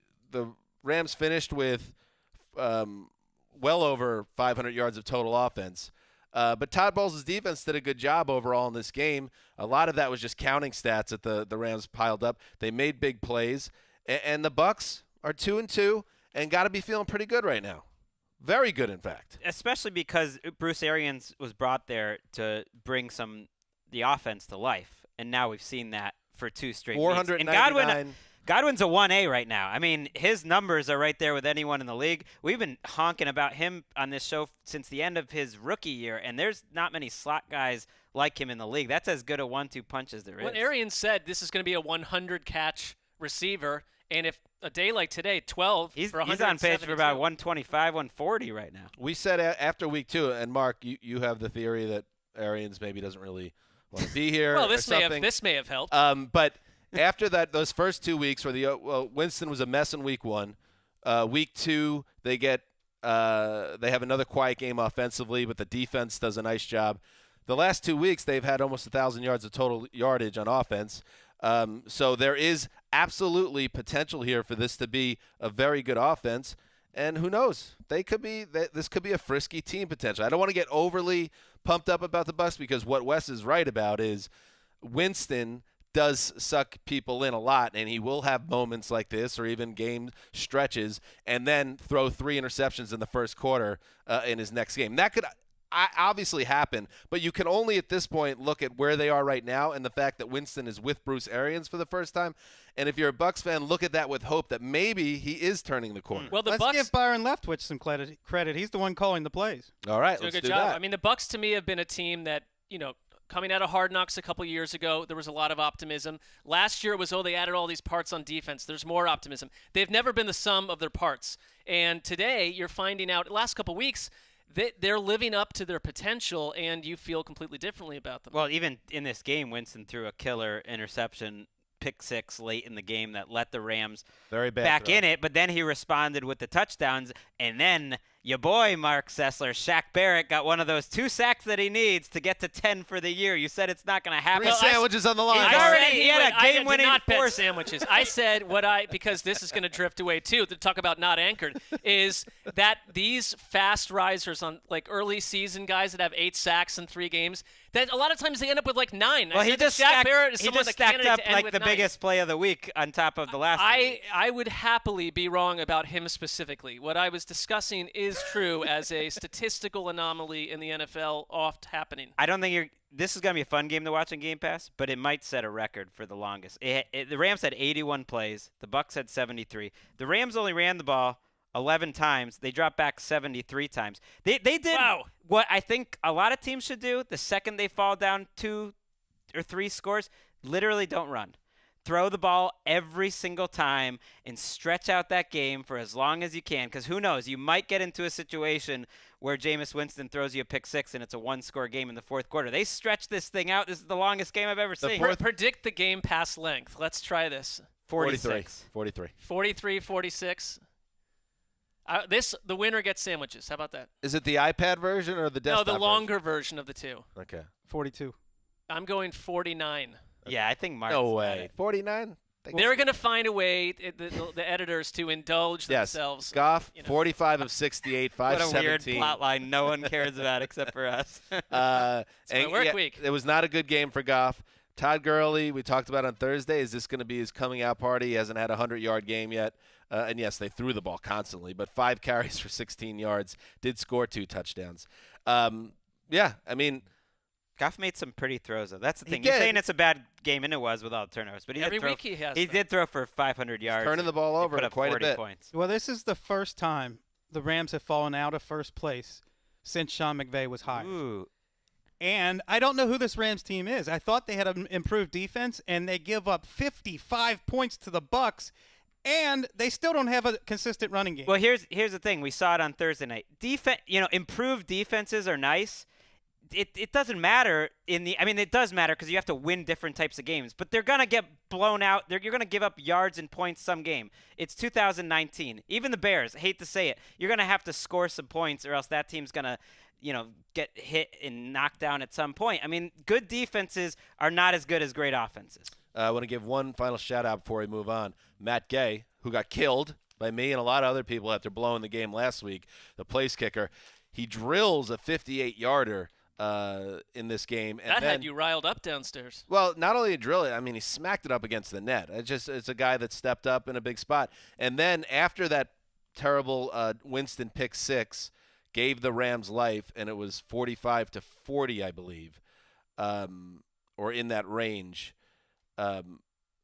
B: Rams finished with well over 500 yards of total offense. But Todd Bowles' defense did a good job overall in this game. A lot of that was just counting stats that the Rams piled up. They made big plays. And the Bucs are 2-2 and got to be feeling pretty good right now. Very good, in fact.
C: Especially because Bruce Arians was brought there to bring the offense to life, and now we've seen that for 2 straight weeks.
B: 499.
C: And Godwin's a 1A right now. I mean, his numbers are right there with anyone in the league. We've been honking about him on this show since the end of his rookie year, and there's not many slot guys like him in the league. That's as good a 1-2 punch as there is.
D: When Arians said this is going to be a 100-catch receiver, and if a day like today, 12
C: he's
D: for
C: on pace for about 125, 140 right now.
B: We said after week 2, and Mark, you have the theory that Arians maybe doesn't really want to be here.
D: Well,
B: this
D: may have helped.
B: But after that, those first 2 weeks where Winston was a mess in week 1. Week 2, they have another quiet game offensively, but the defense does a nice job. The last 2 weeks, they've had almost 1,000 yards of total yardage on offense. So there is absolutely potential here for this to be a very good offense. And who knows? This could be a frisky team potentially. I don't want to get overly pumped up about the Bucs because what Wes is right about is Winston does suck people in a lot, and he will have moments like this or even game stretches and then throw 3 interceptions in the first quarter in his next game. That could obviously happen, but you can only at this point look at where they are right now and the fact that Winston is with Bruce Arians for the first time. And if you're a Bucs fan, look at that with hope that maybe he is turning the corner.
D: Well,
E: let's give Byron Leftwich some credit. He's the one calling the plays.
B: All right,
D: let's
B: do
D: good job.
B: that.
D: I mean, the Bucs to me have been a team that, coming out of Hard Knocks a couple years ago, there was a lot of optimism. Last year it was, they added all these parts on defense. There's more optimism. They've never been the sum of their parts. And today you're finding out, last couple weeks, they're living up to their potential, and you feel completely differently about them.
C: Well, even in this game, Winston threw a killer interception, pick 6 late in the game that let the Rams back in it, but then he responded with the touchdowns, and then your boy Mark Sessler, Shaq Barrett, got one of those 2 sacks that he needs to get to 10 for the year. You said it's not going to happen.
B: 3 sandwiches on the line.
C: He had a game-winning
D: not bet
C: 4
D: sandwiches. I said because this is going to drift away too, to talk about not anchored, is that these fast risers on like early season guys that have 8 sacks in 3 games, that a lot of times they end up with like 9.
C: Well, he just stacked up like the
D: 9.
C: biggest play of the week on top of the last one.
D: I would happily be wrong about him specifically. What I was discussing is true as a statistical anomaly in the NFL oft happening.
C: I don't think this is going to be a fun game to watch on Game Pass, but it might set a record for the longest. The Rams had 81 plays. The Bucs had 73. The Rams only ran the ball 11 times. They dropped back 73 times. They did what I think a lot of teams should do. The second they fall down 2 or 3 scores, literally don't run. Throw the ball every single time and stretch out that game for as long as you can, because who knows? You might get into a situation where Jameis Winston throws you a pick 6 and it's a 1-score game in the 4th quarter. They stretch this thing out. This is the longest game I've ever seen.
D: Predict the Game Pass length. Let's try this.
C: 46.
B: 43.
D: 43, 46. The winner gets sandwiches. How about that?
B: Is it the iPad version or the desktop
D: No, the longer
B: version?
D: version of the two.
B: Okay.
E: 42.
D: I'm going 49.
C: Yeah, I think Mark's
B: No
C: got
B: way.
C: it.
B: 49?
D: They're going to find a way, the editors, to indulge
B: Yes.
D: themselves.
B: Goff, 45 of 68,
C: What a
B: 517.
C: weird plot line no one cares about except for us.
D: It's my work week.
B: It was not a good game for Goff. Todd Gurley, we talked about on Thursday. Is this going to be his coming out party? He hasn't had a 100-yard game yet. And, yes, they threw the ball constantly, but 5 carries for 16 yards, did score 2 touchdowns. Yeah, I mean –
C: Goff made some pretty throws, though. That's the
B: He
C: thing. You're
B: did.
C: saying it's a bad game, and it was with all the turnovers. But
D: Every week he has them.
C: did throw for 500 yards.
B: turning the ball
C: He
B: over
C: put up
B: quite a
C: 40
B: bit.
C: points.
E: Well, this is the first time the Rams have fallen out of first place since Sean McVay was hired.
C: Ooh.
E: And I don't know who this Rams team is. I thought they had an improved defense, and they give up 55 points to the Bucs, and they still don't have a consistent running game.
C: Well, here's the thing. We saw it on Thursday night. Improved defenses are nice. It doesn't matter it does matter because you have to win different types of games, but they're going to get blown out. You're going to give up yards and points some game. It's 2019. Even the Bears, I hate to say it, you're going to have to score some points or else that team's going to, get hit and knocked down at some point. I mean, good defenses are not as good as great offenses.
B: I want to give one final shout-out before we move on. Matt Gay, who got killed by me and a lot of other people after blowing the game last week, the place kicker, he drills a 58-yarder. In this game. And
D: that
B: then,
D: had you riled up downstairs.
B: Well, not only did he drill it, I mean, he smacked it up against the net. It's a guy that stepped up in a big spot. And then after that terrible Winston pick six gave the Rams life, and it was 45-40, I believe, or in that range,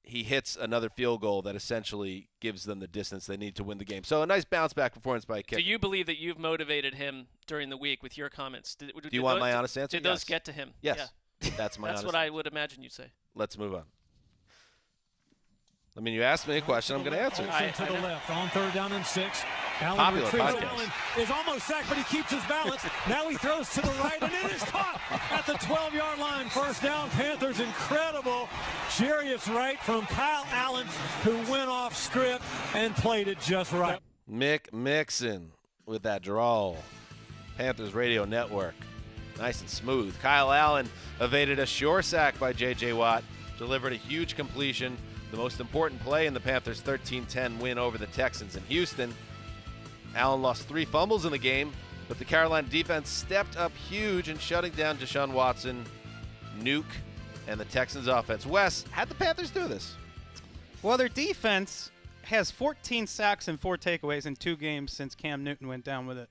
B: he hits another field goal that essentially gives them the distance they need to win the game. So a nice bounce-back performance by a kicker.
D: Do you believe that you've motivated him during the week with your comments? Do
B: you want my honest answer?
D: Did those get to him?
B: Yes.
D: Yeah.
B: That's my
D: That's
B: honest
D: what I would imagine you'd say.
B: Let's move on. I mean, you asked me a question, I'm going to answer.
G: To the left on 3rd down and 6. Allen
B: Popular
G: retrieves.
B: podcast.
G: Allen is almost sacked, but he keeps his balance. Now he throws to the right, and it is caught at the 12-yard line. First down, Panthers. Incredible serious right from Kyle Allen, who went off script and played it just right.
B: Mick Mixon with that drawl. Panthers Radio Network. Nice and smooth. Kyle Allen evaded a sure sack by J.J. Watt. Delivered a huge completion. The most important play in the Panthers' 13-10 win over the Texans in Houston. Allen lost 3 fumbles in the game, but the Carolina defense stepped up huge in shutting down Deshaun Watson, Nuke, and the Texans offense. Wes, how'd the Panthers do this?
E: Well, their defense has 14 sacks and 4 takeaways in 2 games since Cam Newton went down with a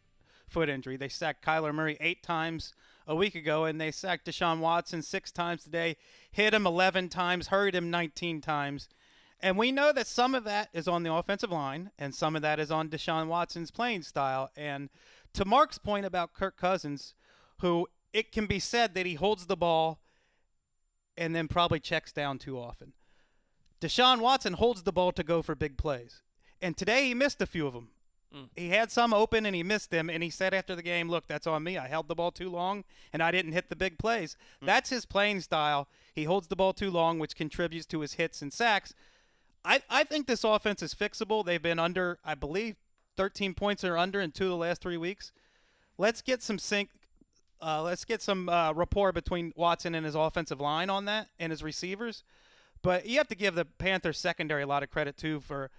E: foot injury. They sacked Kyler Murray 8 times a week ago, and they sacked Deshaun Watson 6 times today, hit him 11 times, hurried him 19 times. And we know that some of that is on the offensive line, and some of that is on Deshaun Watson's playing style. And to Mark's point about Kirk Cousins, who it can be said that he holds the ball and then probably checks down too often. Deshaun Watson holds the ball to go for big plays. And today he missed a few of them. He had some open and he missed them, and he said after the game, look, that's on me. I held the ball too long, and I didn't hit the big plays. That's his playing style. He holds the ball too long, which contributes to his hits and sacks. I think this offense is fixable. They've been under, I believe, 13 points or under in 2 of the last 3 weeks. Let's get some rapport between Watson and his offensive line on that and his receivers. But you have to give the Panthers secondary a lot of credit, too, for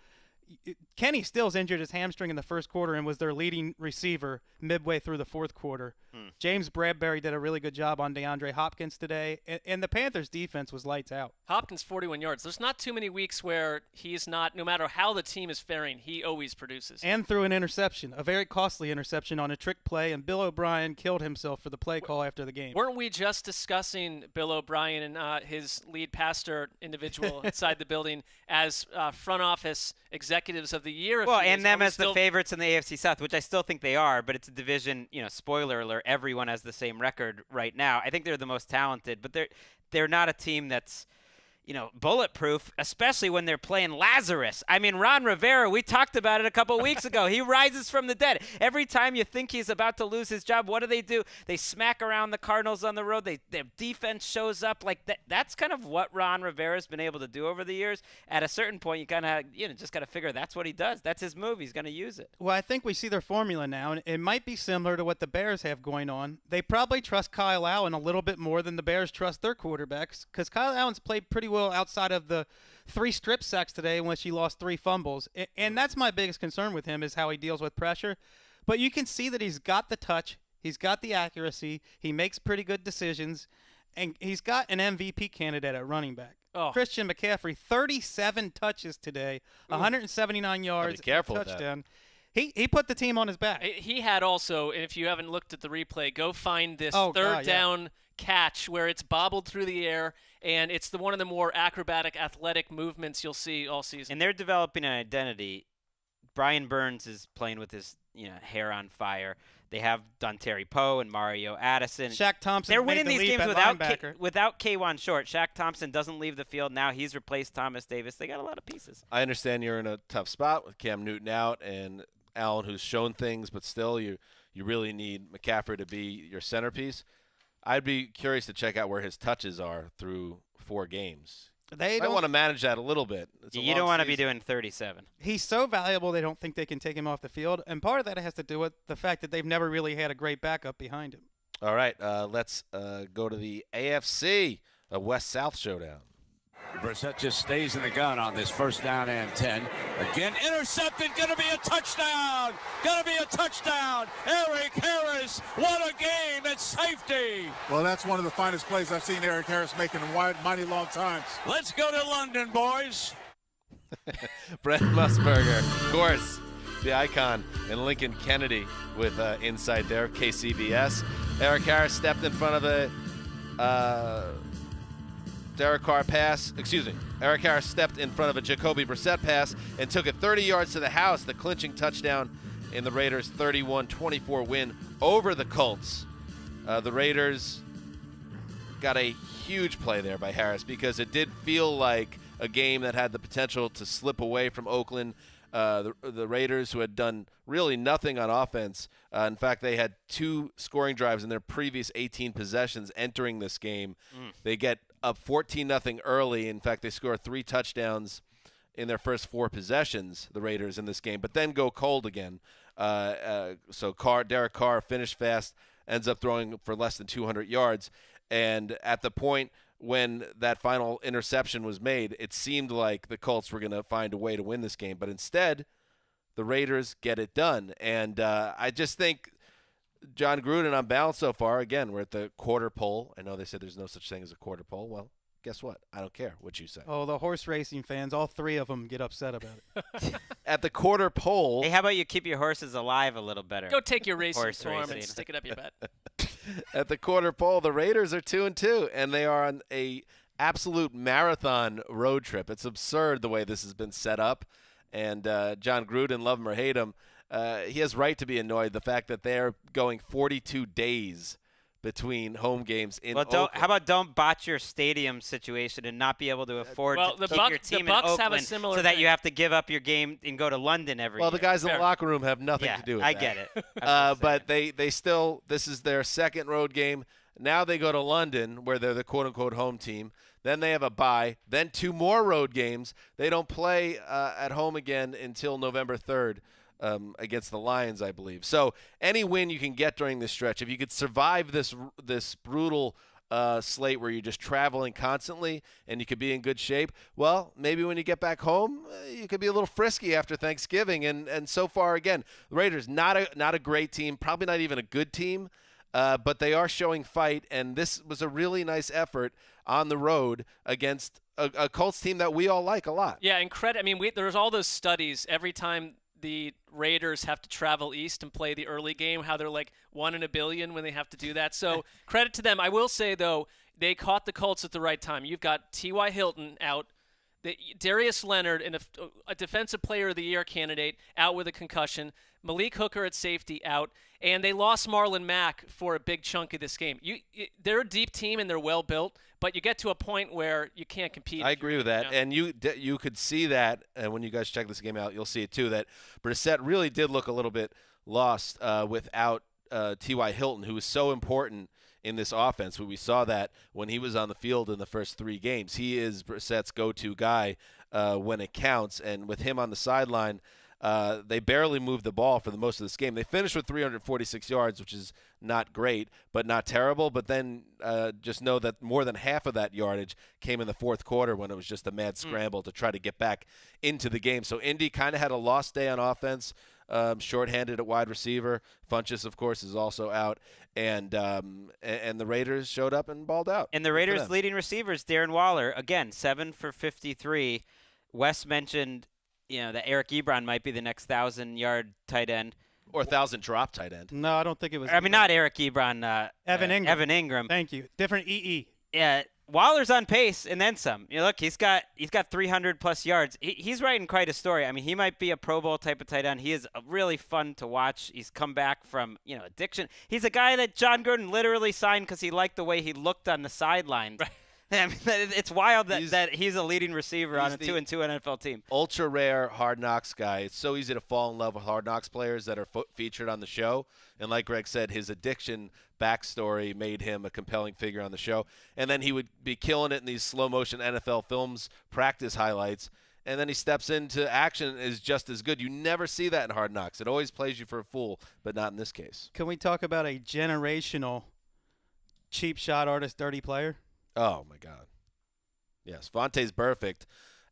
E: Kenny Stills injured his hamstring in the first quarter and was their leading receiver midway through the fourth quarter. James Bradbury did a really good job on DeAndre Hopkins today, and the Panthers' defense was lights out.
D: Hopkins, 41 yards. There's not too many weeks where he's not, no matter how the team is faring, he always produces.
E: And threw an interception, a very costly interception on a trick play, and Bill O'Brien killed himself for the play call after the game.
D: Weren't we just discussing Bill O'Brien and his lead pastor individual inside the building as front office executives of the year?
C: Well, and them as the favorites in the AFC South, which I still think they are, but it's a division, spoiler alert, everyone has the same record right now. I think they're the most talented, but they're not a team that's, bulletproof, especially when they're playing Lazarus. I mean, Ron Rivera, we talked about it a couple weeks ago. He rises from the dead. Every time you think he's about to lose his job, what do? They smack around the Cardinals on the road. Their defense shows up. Like that's kind of what Ron Rivera's been able to do over the years. At a certain point, you kind of just got to figure that's what he does. That's his move. He's going to use it.
E: Well, I think we see their formula now, and it might be similar to what the Bears have going on. They probably trust Kyle Allen a little bit more than the Bears trust their quarterbacks, because Kyle Allen's played pretty well outside of the 3 strip sacks today in which he lost 3 fumbles. And that's my biggest concern with him, is how he deals with pressure. But you can see that he's got the touch. He's got the accuracy. He makes pretty good decisions. And he's got an MVP candidate at running back.
D: Oh.
E: Christian McCaffrey, 37 touches today, 179 yards,
B: careful
E: touchdown. He put the team on his back.
D: He had also, and if you haven't looked at the replay, go find this third down catch where it's bobbled through the air, and it's one of the more acrobatic, athletic movements you'll see all season.
C: And they're developing an identity. Brian Burns is playing with his hair on fire. They have Dontari Poe and Mario Addison.
E: Shaq Thompson.
C: They're winning these games without K'Wan Short. Shaq Thompson doesn't leave the field. Now he's replaced Thomas Davis. They got a lot of pieces.
B: I understand you're in a tough spot with Cam Newton out and Allen, who's shown things, but still you really need McCaffrey to be your centerpiece. I'd be curious to check out where his touches are through 4 games.
E: They
B: don't want to manage that a little bit.
C: You don't want to be doing 37.
E: He's so valuable, they don't think they can take him off the field. And part of that has to do with the fact that they've never really had a great backup behind him.
B: All right, let's go to the AFC, a West-South showdown.
G: Brissett just stays in the gun on this 1st down and 10. Again, intercepted. Going to be a touchdown. Going to be a touchdown. Eric Harris, what a game at safety.
I: Well, that's one of the finest plays I've seen Eric Harris make in mighty long times.
G: Let's go to London, boys.
B: Brent Musburger, of course, the icon, and Lincoln Kennedy with insight there, KCBS. Eric Harris stepped in front of a Derek Carr pass. Eric Harris stepped in front of a Jacoby Brissett pass and took it 30 yards to the house, the clinching touchdown in the Raiders' 31-24 win over the Colts. The Raiders got a huge play there by Harris because it did feel like a game that had the potential to slip away from Oakland. The Raiders, who had done really nothing on offense. In fact, they had 2 scoring drives in their previous 18 possessions entering this game. They get up 14-0 early. In fact, they score 3 touchdowns in their first 4 possessions, the Raiders, in this game, but then go cold again. So Derek Carr finished fast, ends up throwing for less than 200 yards. And at the point when that final interception was made, it seemed like the Colts were going to find a way to win this game. But instead, the Raiders get it done. And I just think John Gruden on balance so far, again, we're at the quarter pole. I know they said there's no such thing as a quarter pole. Well, guess what? I don't care what you say.
E: Oh, the horse racing fans, all 3 of them get upset about it.
B: At the quarter pole.
C: Hey, how about you keep your horses alive a little better?
D: Go take your racing form and stick it up your butt.
B: At the quarter pole, the Raiders are 2-2, and they are on a absolute marathon road trip. It's absurd the way this has been set up. And John Gruden, love him or hate him, he has right to be annoyed the fact that they're going 42 days between home games in Oakland.
C: How about don't botch your stadium situation and not be able to afford to keep your team in Oakland
D: have a similar
C: so that
D: thing.
C: you have to give up your game and go to London every year.
B: Well, the guys in the locker room have nothing to do with that.
C: I get it.
B: But they still, this is their second road game. Now they go to London, where they're the quote-unquote home team. Then they have a bye. Then 2 more road games. They don't play at home again until November 3rd. Against the Lions, I believe. So any win you can get during this stretch, if you could survive this brutal slate where you're just traveling constantly and you could be in good shape, well, maybe when you get back home, you could be a little frisky after Thanksgiving. And so far, again, the Raiders, not a great team, probably not even a good team, but they are showing fight, and this was a really nice effort on the road against a Colts team that we all like a lot.
D: Yeah, and credit. I mean, there's all those studies every time the Raiders have to travel east and play the early game, how they're like 1 in a billion when they have to do that. So credit to them. I will say, though, they caught the Colts at the right time. You've got T.Y. Hilton out. Darius Leonard, a Defensive Player of the Year candidate, out with a concussion. Malik Hooker at safety out. And they lost Marlon Mack for a big chunk of this game. They're a deep team and they're well built, but you get to a point where you can't compete.
B: I agree with that, and you could see that, and when you guys check this game out, you'll see it too. That Brissett really did look a little bit lost without T.Y. Hilton, who was so important in this offense. We saw that when he was on the field in the first 3 games. He is Brissett's go-to guy when it counts, and with him on the sideline, they barely moved the ball for the most of this game. They finished with 346 yards, which is not great, but not terrible. But then just know that more than half of that yardage came in the fourth quarter when it was just a mad scramble to try to get back into the game. So Indy kind of had a lost day on offense, shorthanded at wide receiver. Funchess, of course, is also out. And the Raiders showed up and balled out.
C: And the Raiders' leading receivers, Darren Waller, again, 7 for 53. Wes mentioned that Eric Ebron might be the next 1,000-yard tight end.
B: Or 1,000-drop tight end.
E: No, I don't think it was.
C: I mean, not Eric Ebron.
E: Evan Ingram.
C: Evan Ingram.
E: Thank you. Different EE.
C: Yeah, Waller's on pace and then some. Look, he's got 300-plus yards. He's writing quite a story. I mean, he might be a Pro Bowl type of tight end. He is really fun to watch. He's come back from addiction. He's a guy that John Gruden literally signed because he liked the way he looked on the sideline. Right. I mean, it's wild that he's a leading receiver on a 2-2 NFL team.
B: Ultra rare Hard Knocks guy. It's so easy to fall in love with Hard Knocks players that are featured on the show. And like Greg said, his addiction backstory made him a compelling figure on the show. And then he would be killing it in these slow-motion NFL films, practice highlights. And then he steps into action and is just as good. You never see that in Hard Knocks. It always plays you for a fool, but not in this case.
E: Can we talk about a generational cheap shot artist, dirty player?
B: Oh, my God. Yes, Vontaze Burfict,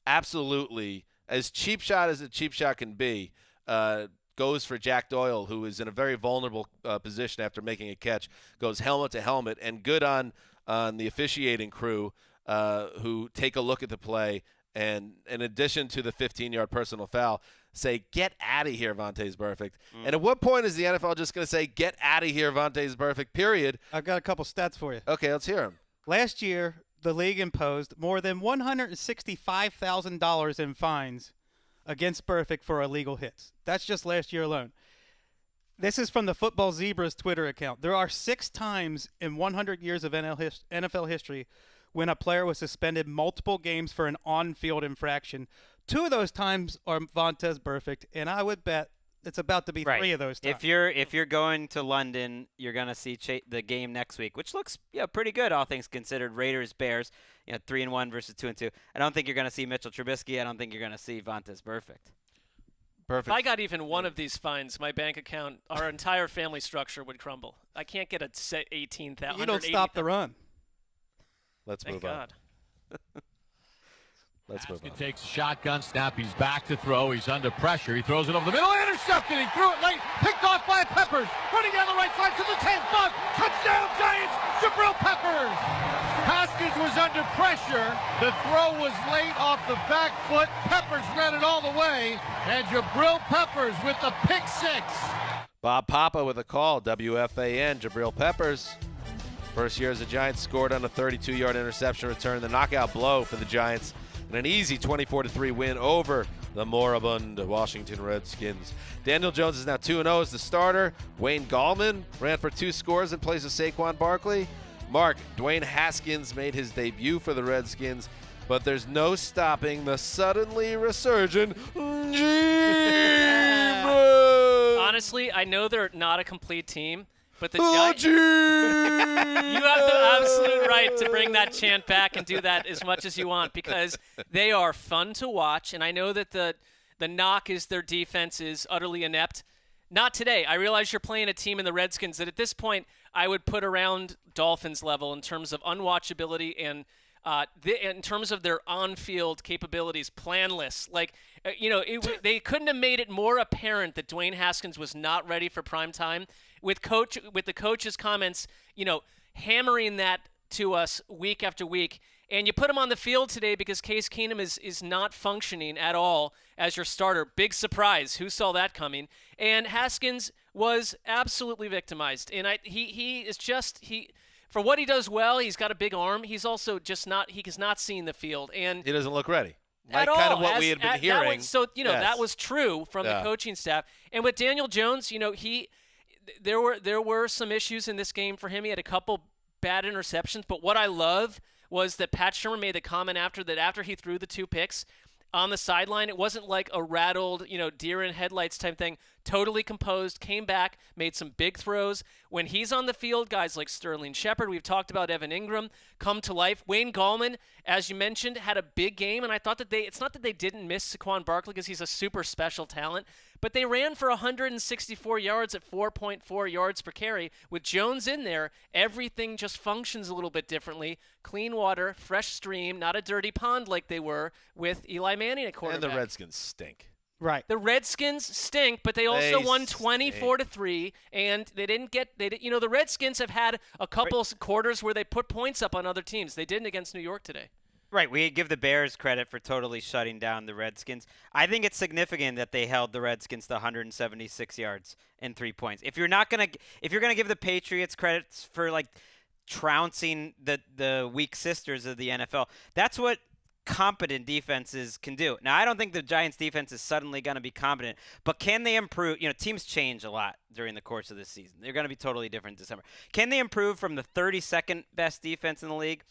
B: absolutely, as cheap shot as a cheap shot can be, goes for Jack Doyle, who is in a very vulnerable position after making a catch, goes helmet to helmet, and good on the officiating crew who take a look at the play, and in addition to the 15-yard personal foul, say, get out of here, Vontaze Burfict. And at what point is the NFL just going to say, get out of here, Vontaze Burfict, period?
E: I've got a couple stats for you.
B: Okay, let's hear them.
E: Last year, the league imposed more than $165,000 in fines against Burfict for illegal hits. That's just last year alone. This is from the Football Zebras Twitter account. There are 6 times in 100 years of NFL history when a player was suspended multiple games for an on-field infraction. 2 of those times are Vontaze Burfict, and I would bet it's about to be 3 of those times.
C: If you're going to London, you're going to see the game next week, which looks pretty good, all things considered. Raiders, Bears, 3-1 versus 2-2. I don't think you're going to see Mitchell Trubisky. I don't think you're going to see Vontaze Burfict.
B: Perfect.
D: If I got even one of these fines, my bank account, our entire family structure would crumble. I can't get a $18,000.
E: You don't stop the run.
B: Let's move on. Let's move on.
J: He takes a shotgun snap. He's back to throw. He's under pressure. He throws it over the middle. Intercepted. He threw it late. Picked off by Peppers. Running down the right side to the 10th. Touchdown, Giants. Jabril Peppers. Haskins was under pressure. The throw was late off the back foot. Peppers ran it all the way. And Jabril Peppers with the pick 6.
B: Bob Papa with a call. WFAN. Jabril Peppers. First year as a Giant, scored on a 32-yard interception return. The knockout blow for the Giants. And an easy 24-3 win over the moribund Washington Redskins. Daniel Jones is now 2-0 as the starter. Wayne Gallman ran for 2 scores in place of Saquon Barkley. Mark, Dwayne Haskins made his debut for the Redskins, but there's no stopping the suddenly resurgent
D: Honestly, I know they're not a complete team, but the Giants, you have the absolute right to bring that chant back and do that as much as you want because they are fun to watch. And I know that the knock is their defense is utterly inept. Not today. I realize you're playing a team in the Redskins that at this point I would put around Dolphins level in terms of unwatchability and in terms of their on-field capabilities, planless. They couldn't have made it more apparent that Dwayne Haskins was not ready for prime time. With the coach's comments, hammering that to us week after week. And you put him on the field today because Case Keenum is not functioning at all as your starter. Big surprise. Who saw that coming? And Haskins was absolutely victimized. And for what he does well, he's got a big arm. He's also just not – he is not seeing the field. And
B: he doesn't look ready. like
D: at
B: kind
D: all.
B: of what we had been hearing.
D: That was true from the coaching staff. And with Daniel Jones, there were some issues in this game for him. He had a couple bad interceptions, but what I love was that Pat Shermer made the comment after he threw the 2 picks on the sideline. It wasn't like a rattled, deer in headlights type thing. Totally composed, came back, made some big throws. When he's on the field, guys like Sterling Shepard, we've talked about Evan Ingram, come to life. Wayne Gallman, as you mentioned, had a big game, and I thought that it's not that they didn't miss Saquon Barkley because he's a super special talent, but they ran for 164 yards at 4.4 yards per carry. With Jones in there, everything just functions a little bit differently. Clean water, fresh stream, not a dirty pond like they were with Eli Manning at quarterback.
B: And the Redskins stink.
E: Right.
D: The Redskins stink, but they also won 24-3, and the Redskins have had a couple quarters where they put points up on other teams. They didn't against New York today.
C: Right, we give the Bears credit for totally shutting down the Redskins. I think it's significant that they held the Redskins to 176 yards and 3 points. If you're gonna give the Patriots credit for like trouncing the weak sisters of the NFL, that's what competent defenses can do. Now, I don't think the Giants defense is suddenly going to be competent, but can they improve? Teams change a lot during the course of this season. They're going to be totally different in December. Can they improve from the 32nd best defense in the league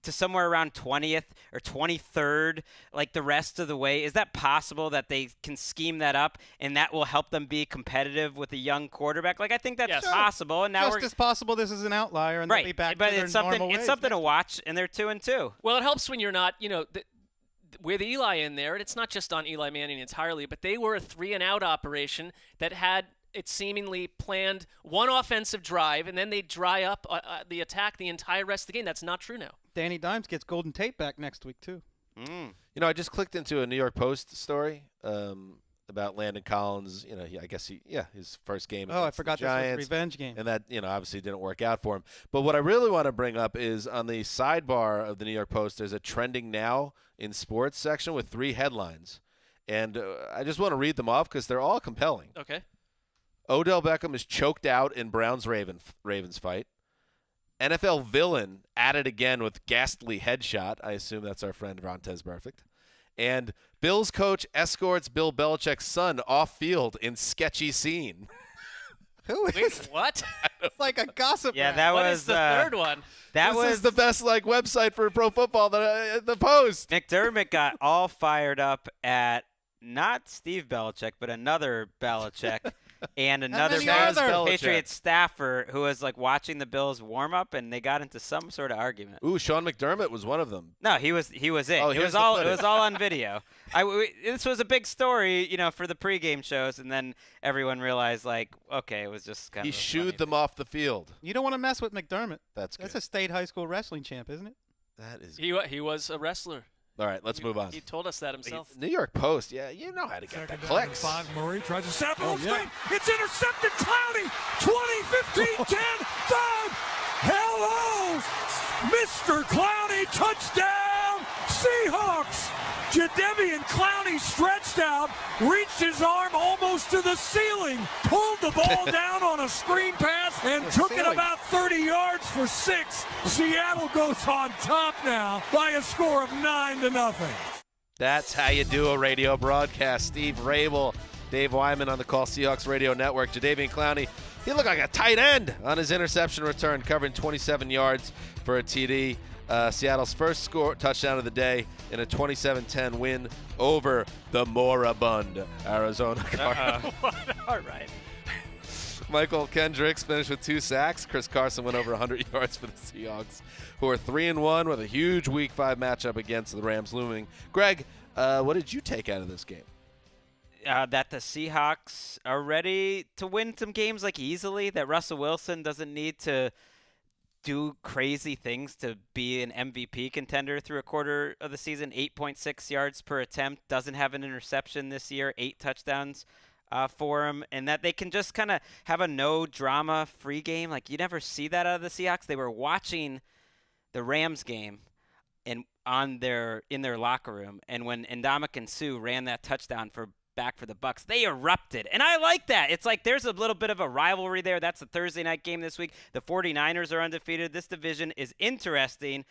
C: to somewhere around 20th or 23rd, like the rest of the way? Is that possible that they can scheme that up and that will help them be competitive with a young quarterback? Like, I think that's possible. And now
E: Just as possible this is an outlier and they'll be back to their normal ways.
C: It's something to watch, and they're 2-2.
D: Well, it helps when you're not, with Eli in there, and it's not just on Eli Manning entirely, but they were a 3-and-out operation that had it seemingly planned one offensive drive, and then they dry up the attack the entire rest of the game. That's not true now.
E: Danny Dimes gets Golden Tate back next week, too.
B: I just clicked into a New York Post story about Landon Collins. His first game against
E: I forgot
B: the Giants,
E: this was a revenge game.
B: And that, obviously didn't work out for him. But what I really want to bring up is on the sidebar of the New York Post, there's a trending now in sports section with 3 headlines. And I just want to read them off because they're all compelling.
D: Okay.
B: Odell Beckham is choked out in Browns-Ravens fight. NFL villain at it again with ghastly headshot. I assume that's our friend Vontez Perfect. And Bills coach escorts Bill Belichick's son off field in sketchy scene.
E: Who is
D: what?
E: It's like a gossip.
C: Yeah, that
D: what
C: was
D: is the third one.
B: This is the best website for pro football, the Post.
C: McDermott got all fired up at not Steve Belichick, but another Belichick. And another Patriots staffer who was like watching the Bills warm up, and they got into some sort of argument.
B: Ooh, Sean McDermott was one of them.
C: No, he was it.
B: Oh,
C: it was all on video. This was a big story, for the pregame shows, and then everyone realized it was just kind of.
B: He shooed them off the field.
E: You don't want to mess with McDermott.
B: That's good.
E: That's a state high school wrestling champ, isn't it?
B: That is.
D: He was a wrestler.
B: All right, let's move on.
D: He told us that himself.
B: New York Post, you know how to get the clicks.
G: 5, Murray tries to snap the whole screen. It's intercepted. Clowney, 20, 15, 10, 5. Hello, Mr. Clowney, touchdown, Seahawks. Jadeveon Clowney stretched out, reached his arm almost to the ceiling, pulled the ball down on a screen pass, and took it about 30 yards for 6. Seattle goes on top now by a score of 9-0.
B: That's how you do a radio broadcast. Steve Rabel, Dave Wyman on the Call Seahawks Radio Network. Jadeveon Clowney, he looked like a tight end on his interception return, covering 27 yards for a TD. Seattle's first touchdown of the day in a 27-10 win over the moribund Arizona Cardinals.
D: All right.
B: Michael Kendricks finished with 2 sacks. Chris Carson went over 100 yards for the Seahawks, who are 3-1 with a huge Week 5 matchup against the Rams looming. Greg, what did you take out of this game?
C: That the Seahawks are ready to win some games easily, that Russell Wilson doesn't need to do crazy things to be an MVP contender through a quarter of the season. 8.6 yards per attempt, doesn't have an interception this year, 8 touchdowns for him, and that they can just kind of have a no-drama free game. You never see that out of the Seahawks. They were watching the Rams game in their locker room, and when Ndamukong Suh ran that touchdown back for the Bucs, they erupted, and I like that. It's there's a little bit of a rivalry there. That's the Thursday night game this week. The 49ers are undefeated. This division is interesting,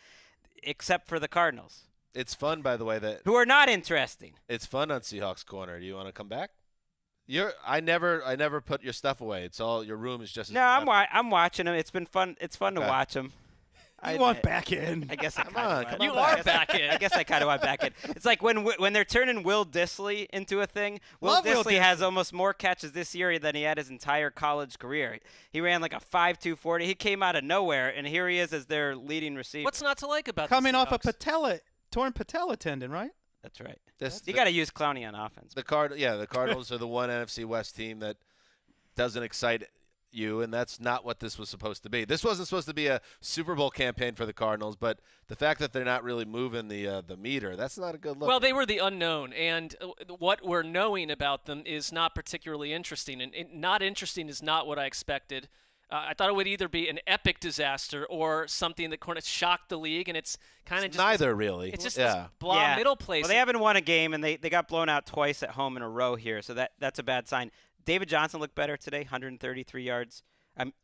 C: except for the Cardinals.
B: It's fun, by the way,
C: who are not interesting.
B: It's fun on Seahawks Corner. Do you want to come back? I never put your stuff away. It's all your room is just.
C: No, I'm watching them. It's been fun. It's fun to watch them.
E: I want back in.
C: I guess I
B: come on,
D: you are back in.
C: I guess I kind of want back in. It's like when they're turning Will Dissly into a thing. Will Dissly has almost more catches this year than he had his entire college career. He ran like a 5.2 40. He came out of nowhere, and here he is as their leading receiver.
D: What's not to like about
E: coming
D: the
E: off
D: Seahawks?
E: a torn patella tendon, right?
C: That's right.
B: You
C: got to use Clowney on offense.
B: The Cardinals are the one NFC West team that doesn't excite you, and that's not what this was supposed to be. This wasn't supposed to be a Super Bowl campaign for the Cardinals, but the fact that they're not really moving the meter, that's not a good look.
D: Well, they were the unknown, and what we're knowing about them is not particularly interesting, and not interesting is not what I expected. I thought it would either be an epic disaster or something that shocked the league, and it's kind of just
B: neither really.
D: It's just this blah middle place.
C: Well, they haven't won a game, and they got blown out twice at home in a row here, so that's a bad sign. David Johnson looked better today, 133 yards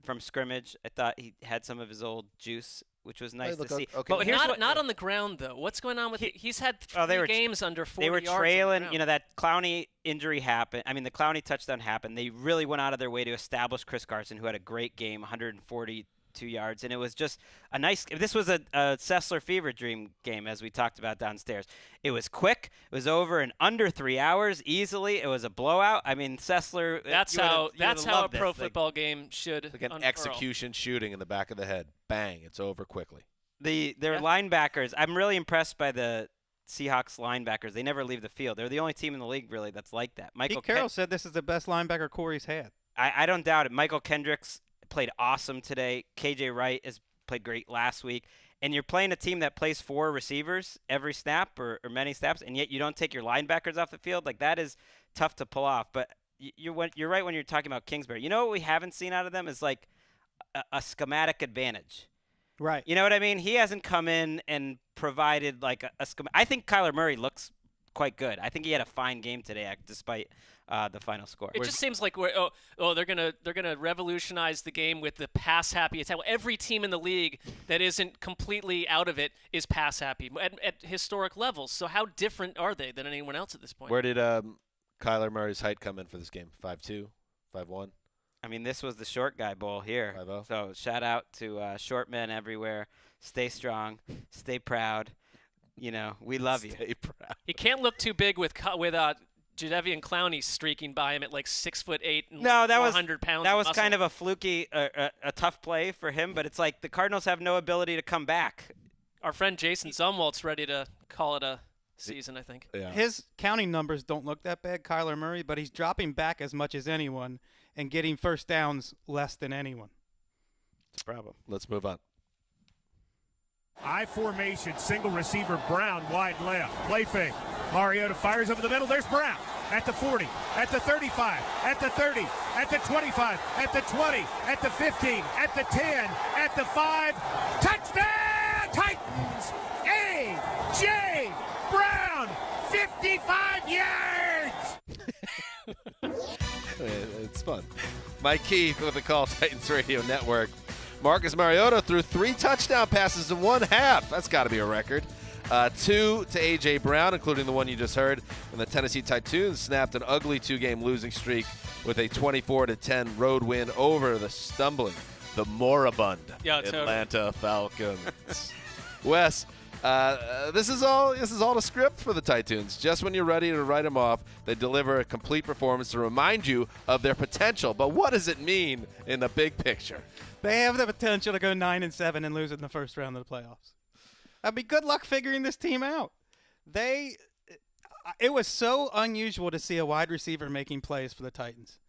C: from scrimmage. I thought he had some of his old juice, which was nice to see.
B: Okay.
D: But not on the ground, though. What's going on with he's had three games under 40
C: yards. They were trailing.
D: On the
C: that Clowney injury happened. I mean, the Clowney touchdown happened. They really went out of their way to establish Chris Carson, who had a great game, 142 yards. And it was just a nice – this was a Sessler fever dream game, as we talked about downstairs. It was quick. It was over in under 3 hours easily. It was a blowout. I mean, Sessler –
D: That's how a pro football game should
B: like an
D: unfurl.
B: execution shooting in the back of the head. Bang. It's over quickly.
C: Their linebackers – I'm really impressed by the Seahawks linebackers. They never leave the field. They're the only team in the league, really, that's like that.
E: Pete Carroll said this is the best linebacker Corey's had.
C: I don't doubt it. Michael Kendricks played awesome today. KJ Wright has played great last week. And you're playing a team that plays 4 receivers every snap or many snaps, and yet you don't take your linebackers off the field. Like, that is tough to pull off. But you're right when you're talking about Kingsbury. You know what we haven't seen out of them is, like, a schematic advantage.
E: Right.
C: You know what I mean? He hasn't come in and provided, like, a schematic. I think Kyler Murray looks quite good. I think he had a fine game today, despite the final score.
D: It just seems like they're gonna revolutionize the game with the pass happy attack. Well, every team in the league that isn't completely out of it is pass happy at historic levels. So how different are they than anyone else at this point?
B: Where did Kyler Murray's height come in for this game? 5'2", 5'1"?
C: I mean, this was the short guy bowl here.
B: 5'0".
C: So shout out to short men everywhere. Stay strong. Stay proud. We love you.
B: Stay proud.
D: He can't look too big with Jadeveon Clowney streaking by him at like 6'8" and
C: no, that
D: 400 pounds.
C: That was
D: muscle.
C: kind of a fluky, a tough play for him. But it's like the Cardinals have no ability to come back.
D: Our friend Jason Zumwalt's ready to call it a season, I think.
B: Yeah.
E: His counting numbers don't look that bad, Kyler Murray, but he's dropping back as much as anyone and getting first downs less than anyone.
C: It's a problem.
B: Let's move on.
F: I formation, single receiver, Brown, wide left. Play fake. Mariota fires over the middle. There's Brown at the 40, at the 35, at the 30, at the 25, at the 20, at the 15, at the 10, at the 5. Touchdown, Titans! A.J. Brown, 55 yards!
B: It's fun. Mike Keith with the Call Titans Radio Network. Marcus Mariota threw 3 touchdown passes in one half. That's got to be a record. 2 to A.J. Brown, including the one you just heard. And the Tennessee Titans snapped an ugly 2-game losing streak with a 24-10 road win over the moribund Atlanta Falcons. Wes, this is all the script for the Titans. Just when you're ready to write them off, they deliver a complete performance to remind you of their potential. But what does it mean in the big picture?
E: They have the potential to go 9-7 and lose in the first round of the playoffs. I mean, good luck figuring this team out. It was so unusual to see a wide receiver making plays for the Titans.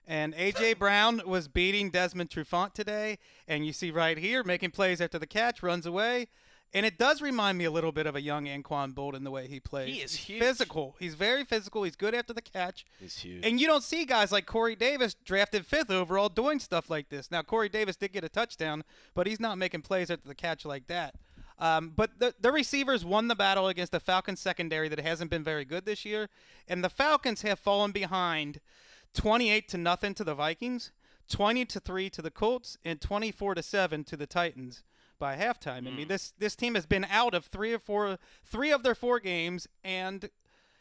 E: And A.J. Brown was beating Desmond Trufant today, and you see right here making plays after the catch, runs away. And it does remind me a little bit of a young Anquan Bolden the way he plays.
D: He is huge.
E: Physical. He's very physical. He's good after the catch.
B: He's huge.
E: And you don't see guys like Corey Davis drafted 5th overall doing stuff like this. Now, Corey Davis did get a touchdown, but he's not making plays after the catch like that. But the receivers won the battle against the Falcons secondary that hasn't been very good this year. And the Falcons have fallen behind 28-0 to the Vikings, 20-3 to the Colts, and 24-7 to the Titans. by halftime. I mean, this team has been out of three of their 4 games, and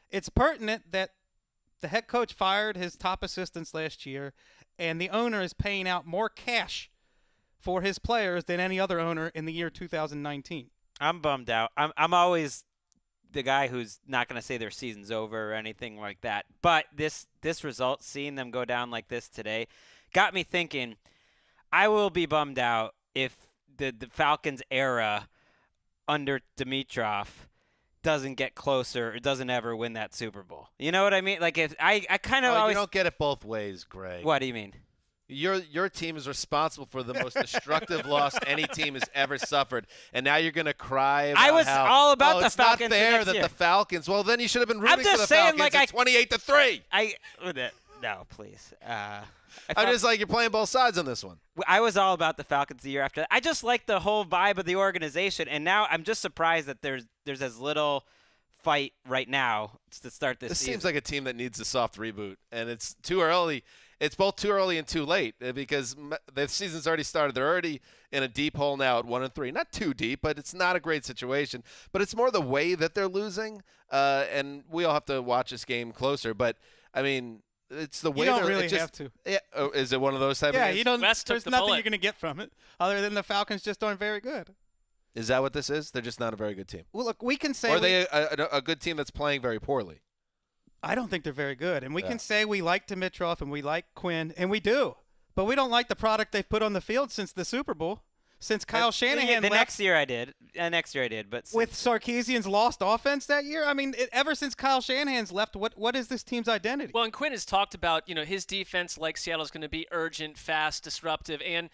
E: it's pertinent that the head coach fired his top assistants last year, and the owner is paying out more cash for his players than any other owner in the year 2019.
C: I'm bummed out. I'm always the guy who's not going to say their season's over or anything like that. But this result, seeing them go down like this today, got me thinking. I will be bummed out if the Falcons era under Dimitrov doesn't get closer or doesn't ever win that Super Bowl. You know what I mean? Like, if I kind of always.
B: You don't get it both ways, Greg.
C: What do you mean?
B: Your team is responsible for the most destructive loss any team has ever suffered, and now you're going to cry about
C: I was all about the
B: it's
C: Falcons.
B: Not fair that
C: year.
B: the Falcons. Well, then you should have been rooting for the
C: saying,
B: Falcons
C: like,
B: at 28-3.
C: No, please.
B: I'm just like, you're playing both sides on this one.
C: I was all about the Falcons the year after. I just like the whole vibe of the organization, and now I'm just surprised that there's as little fight right now to start this season.
B: Seems like a team that needs a soft reboot, and it's too early. It's both too early and too late because the season's already started. They're already in a deep hole now at 1-3. Not too deep, but it's not a great situation. But it's more the way that they're losing, and we all have to watch this game closer. But, I mean, it's the way
E: you don't really have to.
B: Yeah, is it one of those type of games?
E: You don't.
D: West
E: There's
D: took the
E: nothing
D: bullet.
E: you're going to get from it other than the Falcons just aren't very good.
B: Is that what this is? They're just not a very good team.
E: Well, look, we can say.
B: Or are they a good team that's playing very poorly?
E: I don't think they're very good. And we can say we like Dimitrov and we like Quinn, and we do. But we don't like the product they've put on the field since the Super Bowl. Since Kyle Shanahan left.
C: Next year I did. Next year I did. But
E: with Sarkisian's lost offense that year, I mean, ever since Kyle Shanahan's left, what is this team's identity?
D: Well, and Quinn has talked about, his defense, like Seattle, is going to be urgent, fast, disruptive. And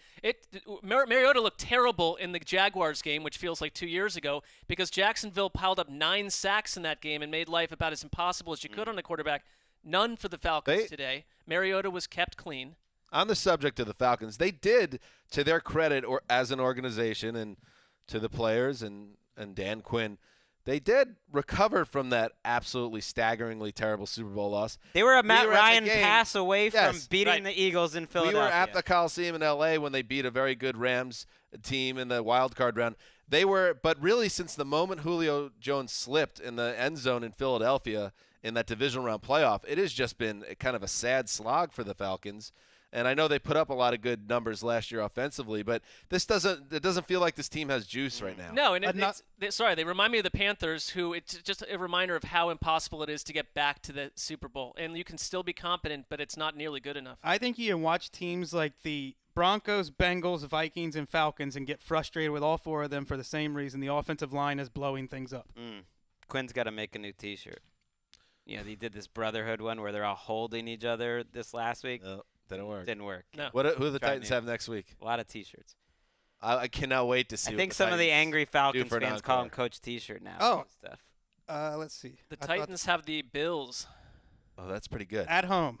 D: Mariota looked terrible in the Jaguars game, which feels like 2 years ago, because Jacksonville piled up 9 sacks in that game and made life about as impossible as you could on the quarterback. None for the Falcons today. Mariota was kept clean.
B: On the subject of the Falcons, they did, to their credit, or as an organization, and to the players and Dan Quinn, they did recover from that absolutely staggeringly terrible Super Bowl loss.
C: They were a Matt Ryan pass away from beating the Eagles in Philadelphia.
B: We were at the Coliseum in L.A. when they beat a very good Rams team in the wild card round. But really since the moment Julio Jones slipped in the end zone in Philadelphia in that divisional round playoff, it has just been kind of a sad slog for the Falcons. And I know they put up a lot of good numbers last year offensively, but it doesn't feel like this team has juice right now.
D: No, and they remind me of the Panthers, who it's just a reminder of how impossible it is to get back to the Super Bowl. And you can still be competent, but it's not nearly good enough.
E: I think you can watch teams like the Broncos, Bengals, Vikings, and Falcons and get frustrated with all 4 of them for the same reason. The offensive line is blowing things up.
C: Quinn's got to make a new T-shirt. They did this brotherhood one where they're all holding each other this last week.
B: Didn't work.
C: Didn't work.
D: No.
B: Who do the Titans have next week?
C: A lot of T-shirts.
B: I cannot wait to see.
C: I think some of the angry Falcons fans
B: encore.
C: call him Coach T-shirt now.
E: Oh.
C: And stuff.
E: Let's see.
D: The Titans have the Bills.
B: Oh, that's pretty good.
E: At home.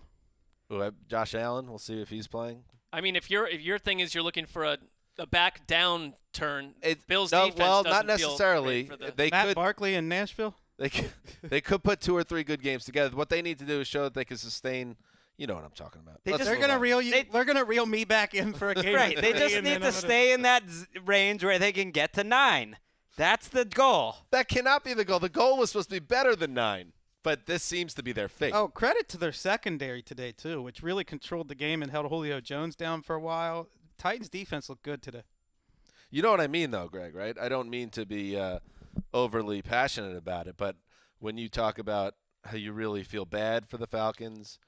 B: Ooh, Josh Allen. We'll see if he's playing.
D: I mean, if your thing is you're looking for a back down turn, Bills defense
B: well,
D: doesn't
B: not necessarily.
D: feel great for
B: They
E: Matt
B: could.
E: Barkley in Nashville.
B: They could put 2 or 3 good games together. What they need to do is show that they can sustain. You know what I'm talking about.
E: They're gonna reel you. They're gonna reel me back in for a game.
C: Right. They just need to stay in that range where they can get to 9. That's the goal.
B: That cannot be the goal. The goal was supposed to be better than 9, but this seems to be their fate.
E: Oh, credit to their secondary today too, which really controlled the game and held Julio Jones down for a while. Titans defense looked good today.
B: You know what I mean, though, Greg, right? I don't mean to be overly passionate about it, but when you talk about how you really feel bad for the Falcons,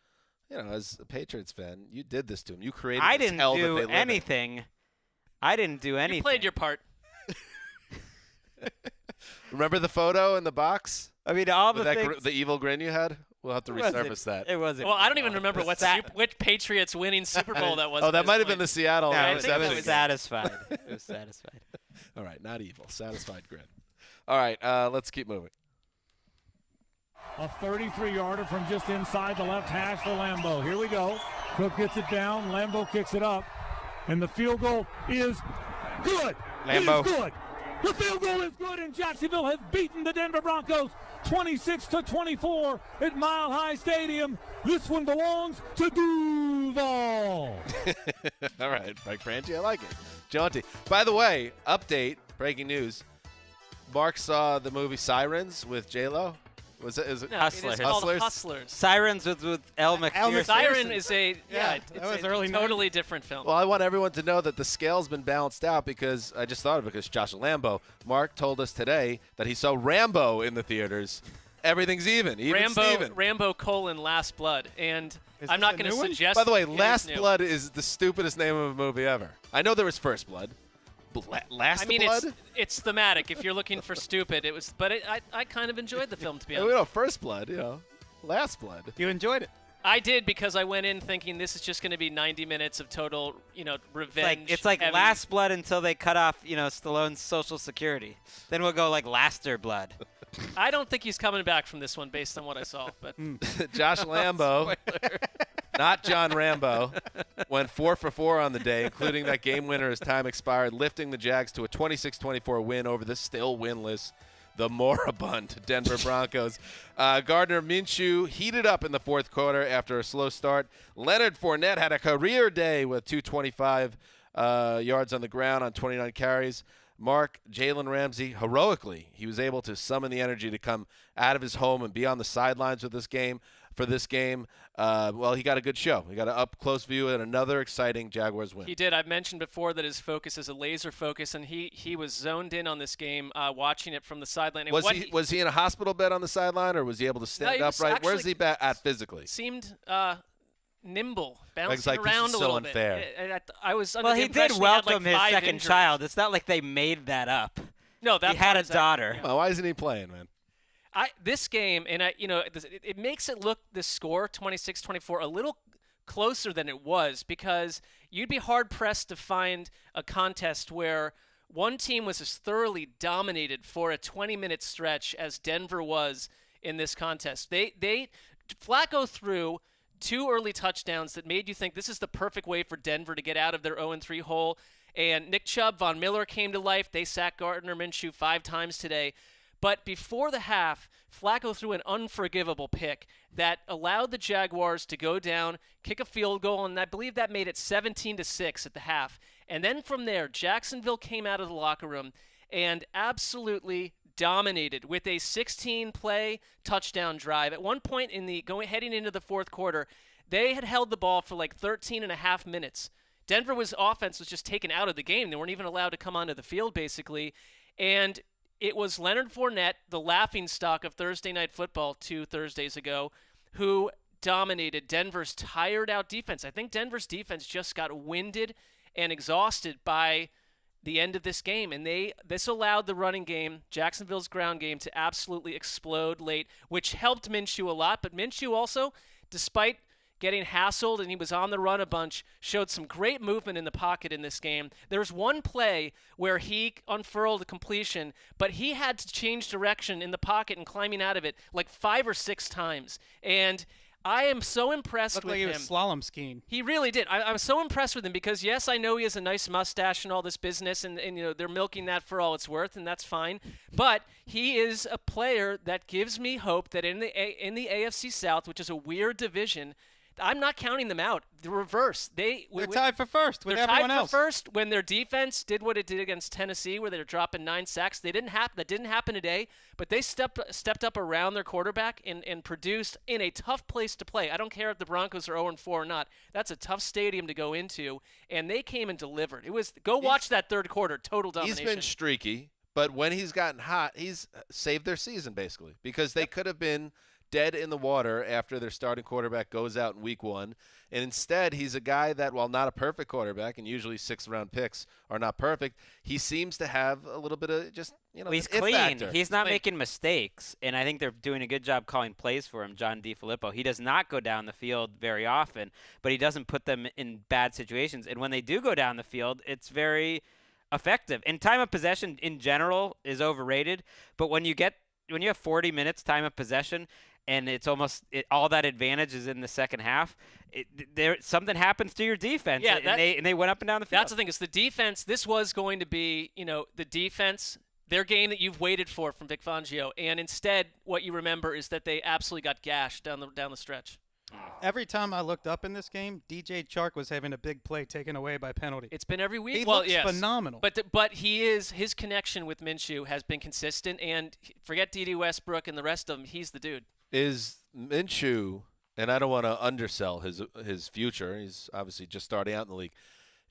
B: as a Patriots fan, you did this to them. You created this hell that they live in.
C: I didn't do anything.
D: You played your part.
B: Remember the photo in the box?
C: I mean, all the things.
B: The evil grin you had? We'll have to resurface that.
C: It wasn't.
D: Well, I don't even remember which Patriots winning Super Bowl that was.
B: Oh, that might have been the Seattle.
C: No,
D: I
C: it
D: think
C: was satisfied. It was satisfied.
B: All right, not evil. Satisfied grin. All right, let's keep moving.
F: A 33-yarder from just inside the left hash for Lambeau. Here we go. Cook gets it down. Lambeau kicks it up. And the field goal is good.
C: Lambeau.
F: It is good. The field goal is good, and Jacksonville has beaten the Denver Broncos 26-24 at Mile High Stadium. This one belongs to Duval.
B: All right, Mike Franchi, I like it. Jaunty. By the way, update, breaking news. Mark saw the movie Sirens with J-Lo. Is it
D: No,
C: Hustlers.
D: It is called
B: Hustlers?
D: Hustlers.
C: Sirens with Elle McPherson.
D: Siren is it's
E: that was
D: a
E: early
D: totally different film.
B: Well, I want everyone to know that the scale's been balanced out because I just thought of it because Josh Lambo. Mark told us today that he saw Rambo in the theaters. Everything's even. Steven.
D: Rambo: Last Blood, and
E: Is
D: I'm
E: this
D: not
E: a
D: going to
E: new one?
D: suggest.
B: By the way,
D: it is
B: Last
D: new.
B: Blood is the stupidest name of a movie ever. I know there was First Blood. Last Blood?
D: it's thematic. If you're looking for stupid, it was. But I kind of enjoyed the film, to be
B: We
D: honest.
B: know First Blood, Last Blood.
E: You enjoyed it.
D: I did because I went in thinking this is just going to be 90 minutes of total, revenge.
C: It's like
D: heavy.
C: Last Blood until they cut off, Stallone's Social Security. Then we'll go like Laster Blood.
D: I don't think he's coming back from this one based on what I saw. But
B: Josh Lambo, not John Rambo, went 4 for 4 on the day, including that game winner as time expired, lifting the Jags to a 26-24 win over the still winless, the moribund Denver Broncos. Gardner Minshew heated up in the fourth quarter after a slow start. Leonard Fournette had a career day with 225 yards on the ground on 29 carries. Jalen Ramsey, heroically, he was able to summon the energy to come out of his home and be on the sidelines for this game. He got a good show. He got an up-close view and another exciting Jaguars win.
D: he did. I've mentioned before that his focus is a laser focus, and he was zoned in on this game, watching it from the sideline. And
B: Was he in a hospital bed on the sideline, or was he able to stand
D: he was
B: upright? Where's
D: actually-
B: he at physically?
D: Seemed nimble, bouncing
B: It's like, this
D: around
B: is
D: a
B: so
D: little
B: unfair.
D: bit. I was under
C: Well,
D: the
C: he did
D: impression he had,
C: welcome
D: like,
C: his
D: 5
C: second
D: injuries.
C: child. It's not like they made that up.
D: No, that
C: He had
D: part
C: a
D: is
C: daughter.
B: Well, why isn't he playing, man?
D: This game, and it makes it look, the score 26-24 a little closer than it was, because you'd be hard pressed to find a contest where one team was as thoroughly dominated for a 20-minute stretch as Denver was in this contest. Flacco threw 2 early touchdowns that made you think this is the perfect way for Denver to get out of their 0-3 hole. And Nick Chubb, Von Miller came to life. They sacked Gardner Minshew 5 times today. But before the half, Flacco threw an unforgivable pick that allowed the Jaguars to go down, kick a field goal, and I believe that made it 17-6 at the half. And then from there, Jacksonville came out of the locker room and absolutely dominated with a 16-play touchdown drive. At one point heading into the fourth quarter, they had held the ball for like 13 and a half minutes. Denver's offense was just taken out of the game. They weren't even allowed to come onto the field, basically. And it was Leonard Fournette, the laughingstock of Thursday Night Football 2 Thursdays ago, who dominated Denver's tired-out defense. I think Denver's defense just got winded and exhausted by the end of this game. And this allowed the running game, Jacksonville's ground game, to absolutely explode late, which helped Minshew a lot. But Minshew also, despite getting hassled and he was on the run a bunch, showed some great movement in the pocket in this game. There's one play where he unfurled a completion, but he had to change direction in the pocket and climbing out of it like 5 or 6 times. And I am so impressed
E: Looked
D: with
E: like
D: him.
E: he was slalom skiing.
D: He really did. I'm so impressed with him because, yes, I know he has a nice mustache and all this business, and they're milking that for all it's worth, and that's fine. But he is a player that gives me hope that in the AFC South, which is a weird division, I'm not counting them out. The reverse. They're
E: tied for first with everyone else.
D: They're tied for first when their defense did what it did against Tennessee, where they were dropping 9 sacks. That didn't happen today, but they stepped up around their quarterback and produced in a tough place to play. I don't care if the Broncos are 0-4 or not. That's a tough stadium to go into, and they came and delivered. Watch that third quarter. Total domination.
B: He's been streaky, but when he's gotten hot, he's saved their season, basically, because they could have been dead in the water after their starting quarterback goes out in week 1. And instead, he's a guy that, while not a perfect quarterback, and usually 6th-round picks are not perfect, he seems to have a little bit of just,
C: he's
B: the it
C: clean.
B: factor.
C: He's not making mistakes, and I think they're doing a good job calling plays for him, John DeFilippo. He does not go down the field very often, but he doesn't put them in bad situations. And when they do go down the field, it's very effective. And time of possession in general is overrated, but when you have 40 minutes time of possession, and it's almost all that advantage is in the second half, something happens to your defense.
D: Yeah,
C: and they went up and down the field.
D: That's the thing. It's the defense. This was going to be, the defense their game that you've waited for from Vic Fangio, and instead what you remember is that they absolutely got gashed down the stretch.
E: Every time I looked up in this game, DJ Chark was having a big play taken away by penalty.
D: It's been every week.
E: He
D: well,
E: looks
D: yes.
E: phenomenal.
D: But his connection with Minshew has been consistent, and forget D.D. Westbrook and the rest of them, he's the dude.
B: Is Minshew, and I don't want to undersell his future. He's obviously just starting out in the league.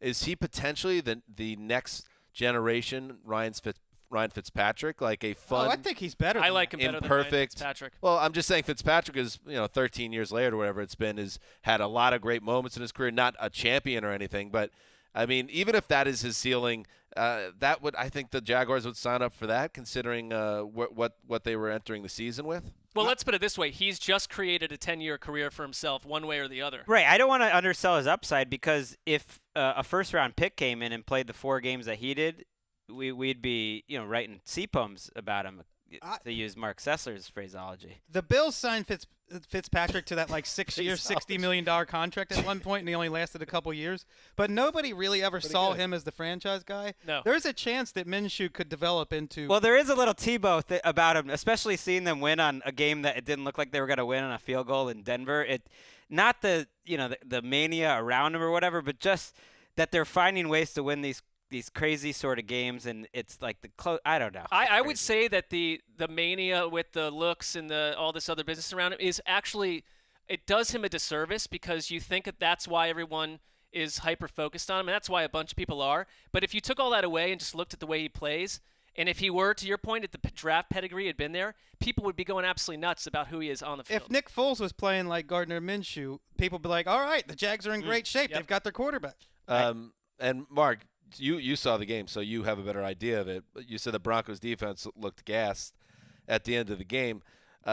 B: Is he potentially the next generation Ryan Fitzpatrick, like a fun?
E: Oh, I think he's better.
D: I like him better than Ryan Fitzpatrick.
B: Well, I'm just saying Fitzpatrick is 13 years later or whatever it's been, has had a lot of great moments in his career. Not a champion or anything, but I mean, even if that is his ceiling, I think the Jaguars would sign up for that, considering what they were entering the season with.
D: Well, let's put it this way. He's just created a 10-year career for himself one way or the other.
C: Right. I don't want to undersell his upside, because if a first-round pick came in and played the 4 games that he did, we'd be writing C-poems about him, to use Mark Sessler's phraseology.
E: The Bills signed Fitzpatrick to that 6-year, $60 million contract at one point, and he only lasted a couple years. But nobody really ever saw him as the franchise guy.
D: No.
E: There's a chance that Minshew could develop into.
C: Well, there is a little Tebow about him, especially seeing them win on a game that it didn't look like they were going to win on a field goal in Denver. Not the mania around him or whatever, but just that they're finding ways to win these crazy sort of games, and it's like I don't know.
D: I would say that the mania with the looks and all this other business around him is actually, it does him a disservice, because you think that's why everyone is hyper-focused on him, and that's why a bunch of people are. But if you took all that away and just looked at the way he plays, and if he were, to your point, if the draft pedigree had been there, people would be going absolutely nuts about who he is on the field.
E: If Nick Foles was playing like Gardner Minshew, people would be like, all right, the Jags are in great shape.
D: Yep.
E: They've got their quarterback.
B: And Mark, you saw the game, so you have a better idea of it. But you said the Broncos defense looked gassed at the end of the game.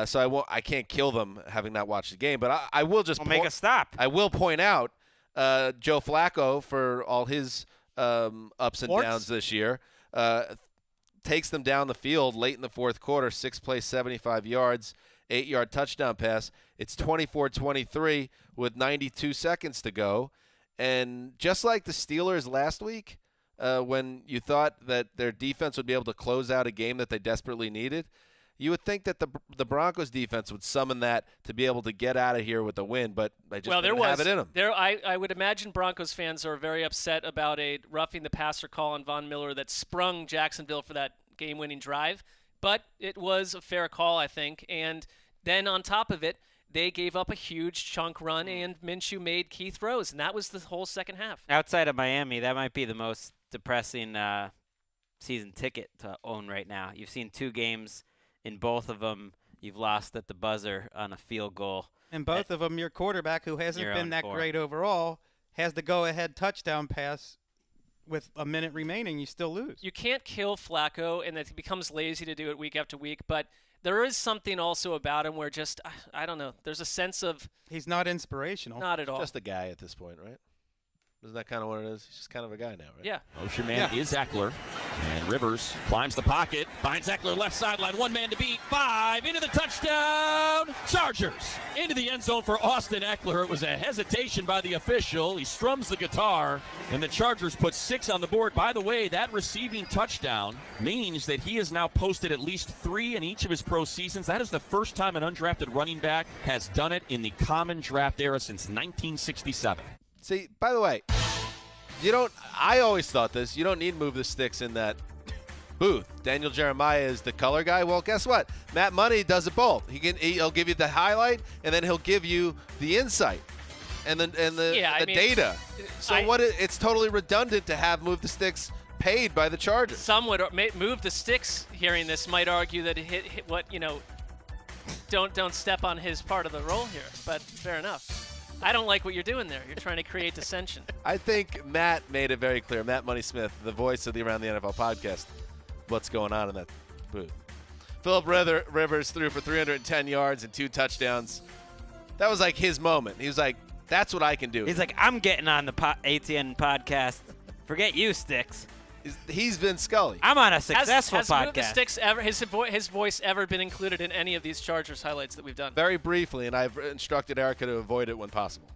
B: So I can't kill them having not watched the game, but I will just
C: make a stop.
B: I will point out Joe Flacco, for all his ups and downs this year, takes them down the field late in the fourth quarter, 6 plays, 75 yards, 8-yard touchdown pass. It's 24-23 with 92 seconds to go. And just like the Steelers last week, when you thought that their defense would be able to close out a game that they desperately needed, you would think that the Broncos defense would summon that to be able to get out of here with a win, but they just didn't have it in them.
D: I would imagine Broncos fans are very upset about a roughing the passer call on Von Miller that sprung Jacksonville for that game-winning drive, but it was a fair call, I think. And then on top of it, they gave up a huge chunk run, and Minshew made key throws, and that was the whole second half.
C: Outside of Miami, that might be the most depressing season ticket to own right now. You've seen 2 games. In both of them, you've lost at the buzzer on a field goal.
E: In both of them, your quarterback, who hasn't been that great overall, has the go-ahead touchdown pass with a minute remaining. You still lose.
D: You can't kill Flacco, and it becomes lazy to do it week after week, but there is something also about him where just, I don't know, there's a sense of...
E: He's not inspirational.
D: Not at all.
B: Just a guy at this point, right? Isn't that kind of what it is? He's just kind of a guy now, right?
D: Yeah.
K: Motion man is Eckler. And Rivers climbs the pocket, finds Eckler left sideline, 1 man to beat, 5, into the touchdown, Chargers. Into the end zone for Austin Eckler. It was a hesitation by the official. He strums the guitar, and the Chargers put 6 on the board. By the way, that receiving touchdown means that he has now posted at least 3 in each of his pro seasons. That is the first time an undrafted running back has done it in the common draft era since 1967.
B: See, by the way, I always thought this, you don't need to move the sticks in that booth. Daniel Jeremiah is the color guy. Well, guess what? Matt Money does it both. He'll give you the highlight, and then he'll give you the insight and the data. So it's totally redundant to have move the sticks paid by the Chargers.
D: Some would move the sticks. Hearing this might argue that don't step on his part of the role here. But fair enough. I don't like what you're doing there. You're trying to create dissension.
B: I think Matt made it very clear. Matt Money Smith, the voice of the Around the NFL podcast, what's going on in that booth. Phillip Rivers threw for 310 yards and 2 touchdowns. That was like his moment. He was like, that's what I can do.
C: He's like, I'm getting on the ATN podcast. Forget you, Sticks.
B: He's been Scully.
C: I'm on a successful podcast.
D: Has Move the Sticks ever, his voice ever been included in any of these Chargers highlights that we've done?
B: Very briefly, and I've instructed Erica to avoid it when possible.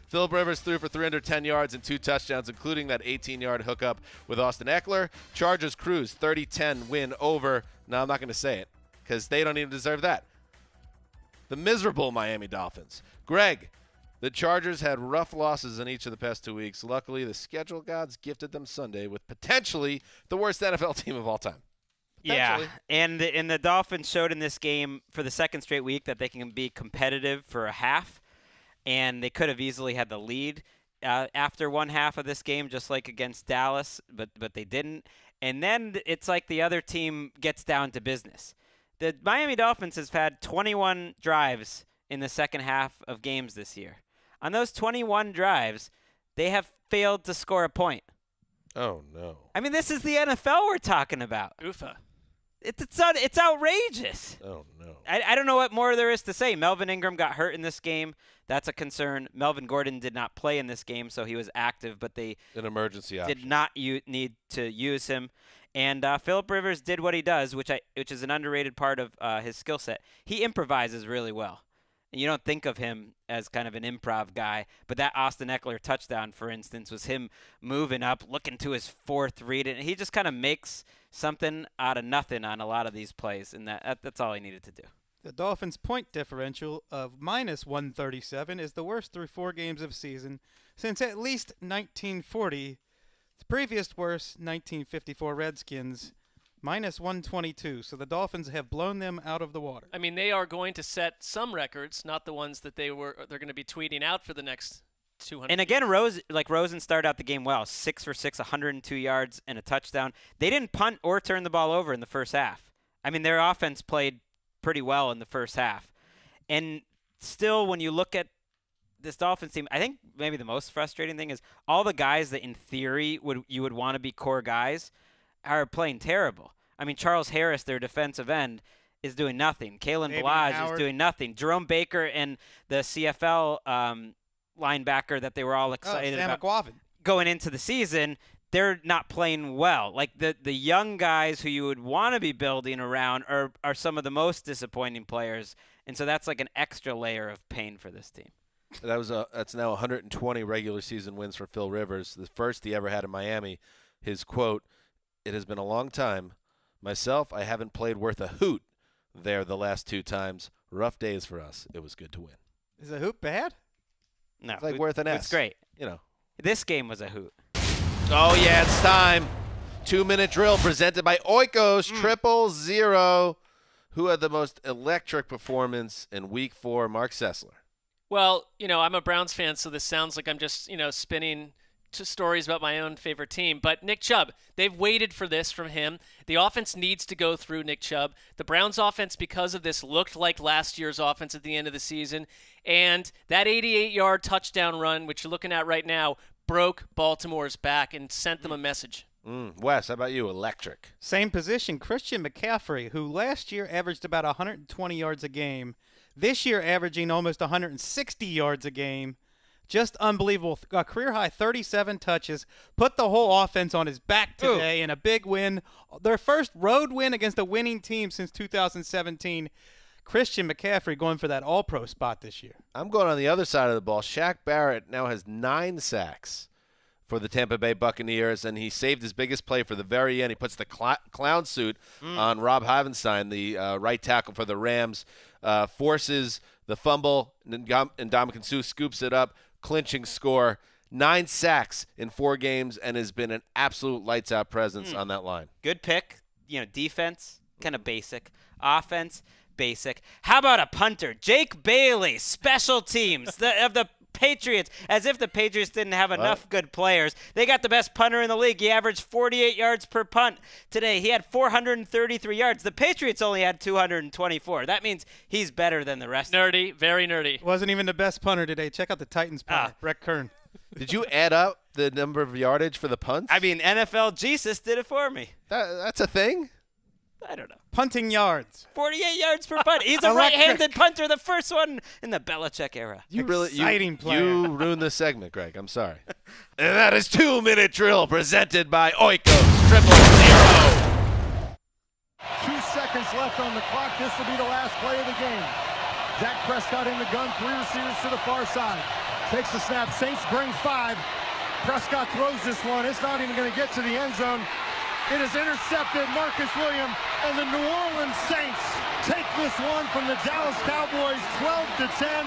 B: Phillip Rivers threw for 310 yards and 2 touchdowns, including that 18-yard hookup with Austin Eckler. Chargers cruise 30-10 win over. No, I'm not going to say it because they don't even deserve that. The miserable Miami Dolphins. Greg, the Chargers had rough losses in each of the past 2 weeks. Luckily, the schedule gods gifted them Sunday with potentially the worst NFL team of all time.
C: Yeah, and the Dolphins showed in this game for the second straight week that they can be competitive for a half, and they could have easily had the lead after one half of this game, just like against Dallas, but they didn't. And then it's like the other team gets down to business. The Miami Dolphins has had 21 drives in the second half of games this year. On those 21 drives, they have failed to score a point.
B: Oh, no.
C: I mean, this is the NFL we're talking about.
D: Oofa.
C: It's outrageous.
B: Oh, no.
C: I don't know what more there is to say. Melvin Ingram got hurt in this game. That's a concern. Melvin Gordon did not play in this game, so he was active, but they
B: an emergency
C: did not need to use him. And Phillip Rivers did what he does, which is an underrated part of his skill set. He improvises really well. And you don't think of him as kind of an improv guy, but that Austin Eckler touchdown, for instance, was him moving up, looking to his fourth read, and he just kind of makes something out of nothing on a lot of these plays, and that's all he needed to do.
E: The Dolphins' point differential of -137 is the worst through 4 games of season since at least 1940. The previous worst, 1954 Redskins, -122. So the Dolphins have blown them out of the water.
D: I mean, they are going to set some records, not the ones that they're going to be tweeting out for the next 200.
C: And again, Rosen started out the game well, 6 for 6, 102 yards and a touchdown. They didn't punt or turn the ball over in the first half. I mean, their offense played pretty well in the first half. And still, when you look at this Dolphins team, I think maybe the most frustrating thing is all the guys that in theory you would want to be core guys are playing terrible. I mean, Charles Harris, their defensive end, is doing nothing. Kalen Balaj is doing nothing. Jerome Baker and the CFL linebacker that they were all excited about
E: McGuavin.
C: Going into the season, they're not playing well. Like the young guys who you would want to be building around are some of the most disappointing players. And so that's like an extra layer of pain for this team.
B: That's now 120 regular season wins for Phil Rivers, the first he ever had in Miami. His quote, "It has been a long time. Myself, I haven't played worth a hoot there the last 2 times. Rough days for us. It was good to win."
E: Is a hoot bad?
C: No.
B: It's like worth an S.
C: It's great.
B: You know.
C: This game was a hoot.
B: Oh, yeah, it's time. 2-minute drill presented by Oikos 000. Who had the most electric performance in Week 4? Mark Sessler.
D: Well, I'm a Browns fan, so this sounds like I'm just, spinning stories about my own favorite team. But Nick Chubb, they've waited for this from him. The offense needs to go through Nick Chubb. The Browns offense, because of this, looked like last year's offense at the end of the season. And that 88-yard touchdown run, which you're looking at right now, broke Baltimore's back and sent them a message.
B: Wes, how about you? Electric.
E: Same position. Christian McCaffrey, who last year averaged about 120 yards a game, this year averaging almost 160 yards a game. Just unbelievable. A career-high 37 touches. Put the whole offense on his back today in a big win. Their first road win against a winning team since 2017. Christian McCaffrey going for that all-pro spot this year.
B: I'm going on the other side of the ball. Shaq Barrett now has 9 sacks for the Tampa Bay Buccaneers, and he saved his biggest play for the very end. He puts the clown suit on Rob Havenstein, the right tackle for the Rams, forces the fumble, and Ndamukong Suh scoops it up, clinching score. 9 sacks in 4 games, and has been an absolute lights-out presence on that line.
C: Good pick. Defense, kind of basic. Offense, basic. How about a punter? Jake Bailey, special teams of the Patriots, as if the Patriots didn't have enough good players. They got the best punter in the league. He averaged 48 yards per punt today. He had 433 yards. The Patriots only had 224. That means he's better than the rest.
D: Nerdy, very nerdy.
E: Wasn't even the best punter today. Check out the Titans punter, Brett Kern.
B: Did you add up the number of yardage for the punts?
C: I mean, NFL Jesus did it for me.
B: That's a thing?
C: I don't know.
E: Punting yards.
C: 48 yards per punt. He's a right-handed punter, the first one in the Belichick era.
E: Exciting player.
B: You ruined the segment, Greg. I'm sorry. And that is 2-minute drill presented by Oikos 000.
L: 2 seconds left on the clock. This will be the last play of the game. Dak Prescott in the gun, 3 receivers to the far side. Takes the snap. Saints bring 5. Prescott throws this one. It's not even going to get to the end zone. It is intercepted. Marcus Williams and the New Orleans Saints take this one from the Dallas Cowboys 12-10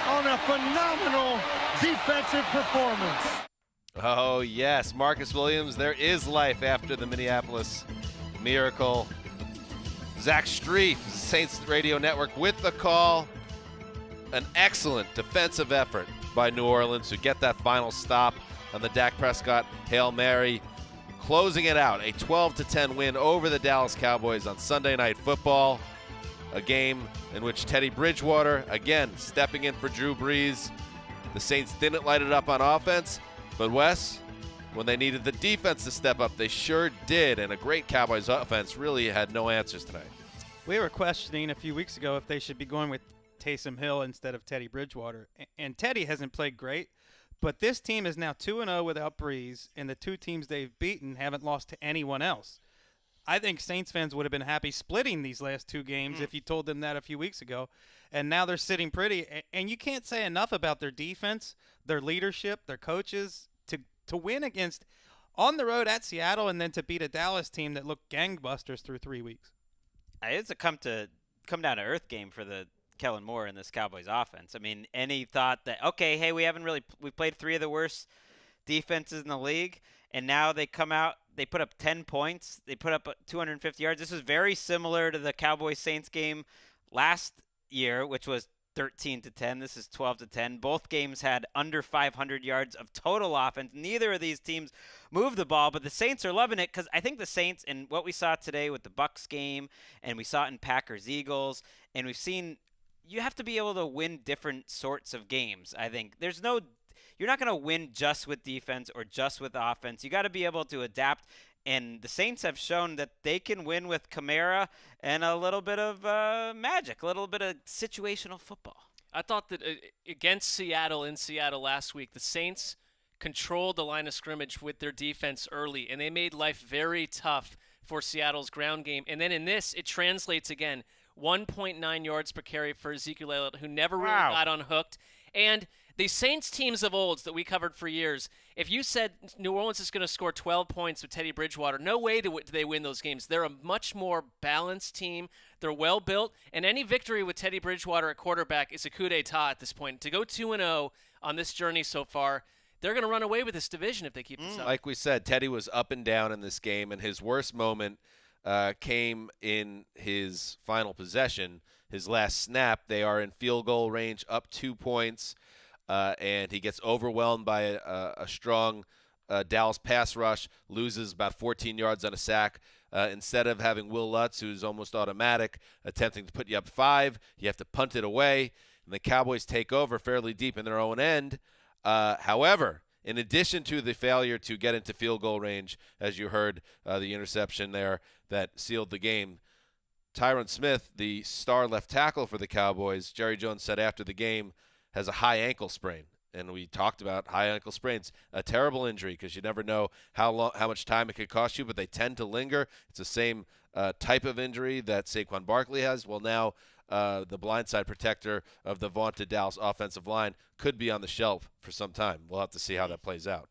L: on a phenomenal defensive performance.
B: Oh, yes. Marcus Williams, there is life after the Minneapolis Miracle. Zach Streif, Saints Radio Network, with the call. An excellent defensive effort by New Orleans to get that final stop on the Dak Prescott Hail Mary, closing it out. A 12-10 win over the Dallas Cowboys on Sunday Night Football. A game in which Teddy Bridgewater, again, stepping in for Drew Brees. The Saints didn't light it up on offense, but Wes, when they needed the defense to step up, they sure did, and a great Cowboys offense really had no answers tonight.
E: We were questioning a few weeks ago if they should be going with Taysom Hill instead of Teddy Bridgewater, and Teddy hasn't played great, but this team is now 2-0 without Brees, and the 2 teams they've beaten haven't lost to anyone else. I think Saints fans would have been happy splitting these last 2 games if you told them that a few weeks ago. And now they're sitting pretty. And you can't say enough about their defense, their leadership, their coaches to win against on the road at Seattle and then to beat a Dallas team that looked gangbusters through 3 weeks.
C: It's a come down to earth game for the Kellen Moore and this Cowboys offense. I mean, any thought that, okay, hey, we played 3 of the worst defenses in the league, and now they come out, they put up 10 points, they put up 250 yards. This was very similar to the Cowboys-Saints game last year, which was 13-10. This is 12-10. Both games had under 500 yards of total offense. Neither of these teams moved the ball, but the Saints are loving it because I think the Saints, and what we saw today with the Bucs game, and we saw it in Packers-Eagles, and we've seen you have to be able to win different sorts of games. I think you're not going to win just with defense or just with offense. You got to be able to adapt. And the Saints have shown that they can win with Kamara and a little bit of magic, a little bit of situational football.
D: I thought that against Seattle, in Seattle last week, the Saints controlled the line of scrimmage with their defense early, and they made life very tough for Seattle's ground game. And then in this, it translates again. 1.9 yards per carry for Ezekiel Elliott, who never really got unhooked. And the Saints teams of old that we covered for years, if you said New Orleans is going to score 12 points with Teddy Bridgewater, no way do they win those games. They're a much more balanced team. They're well built, and any victory with Teddy Bridgewater at quarterback is a coup d'etat at this point. To go 2-0 on this journey so far, they're going to run away with this division if they keep this up.
B: Like we said, Teddy was up and down in this game, and his worst moment came in his final possession, his last snap. They are in field goal range, up 2 points, and he gets overwhelmed by a strong Dallas pass rush, loses about 14 yards on a sack. Instead of having Will Lutz, who's almost automatic, attempting to put you up 5, you have to punt it away, and the Cowboys take over fairly deep in their own end. However, in addition to the failure to get into field goal range, as you heard, the interception there that sealed the game, Tyron Smith, the star left tackle for the Cowboys, Jerry Jones said after the game, has a high ankle sprain. And we talked about high ankle sprains, a terrible injury because you never know how much time it could cost you, but they tend to linger. It's the same type of injury that Saquon Barkley has. Well, now the blindside protector of the vaunted Dallas offensive line could be on the shelf for some time. We'll have to see how that plays out.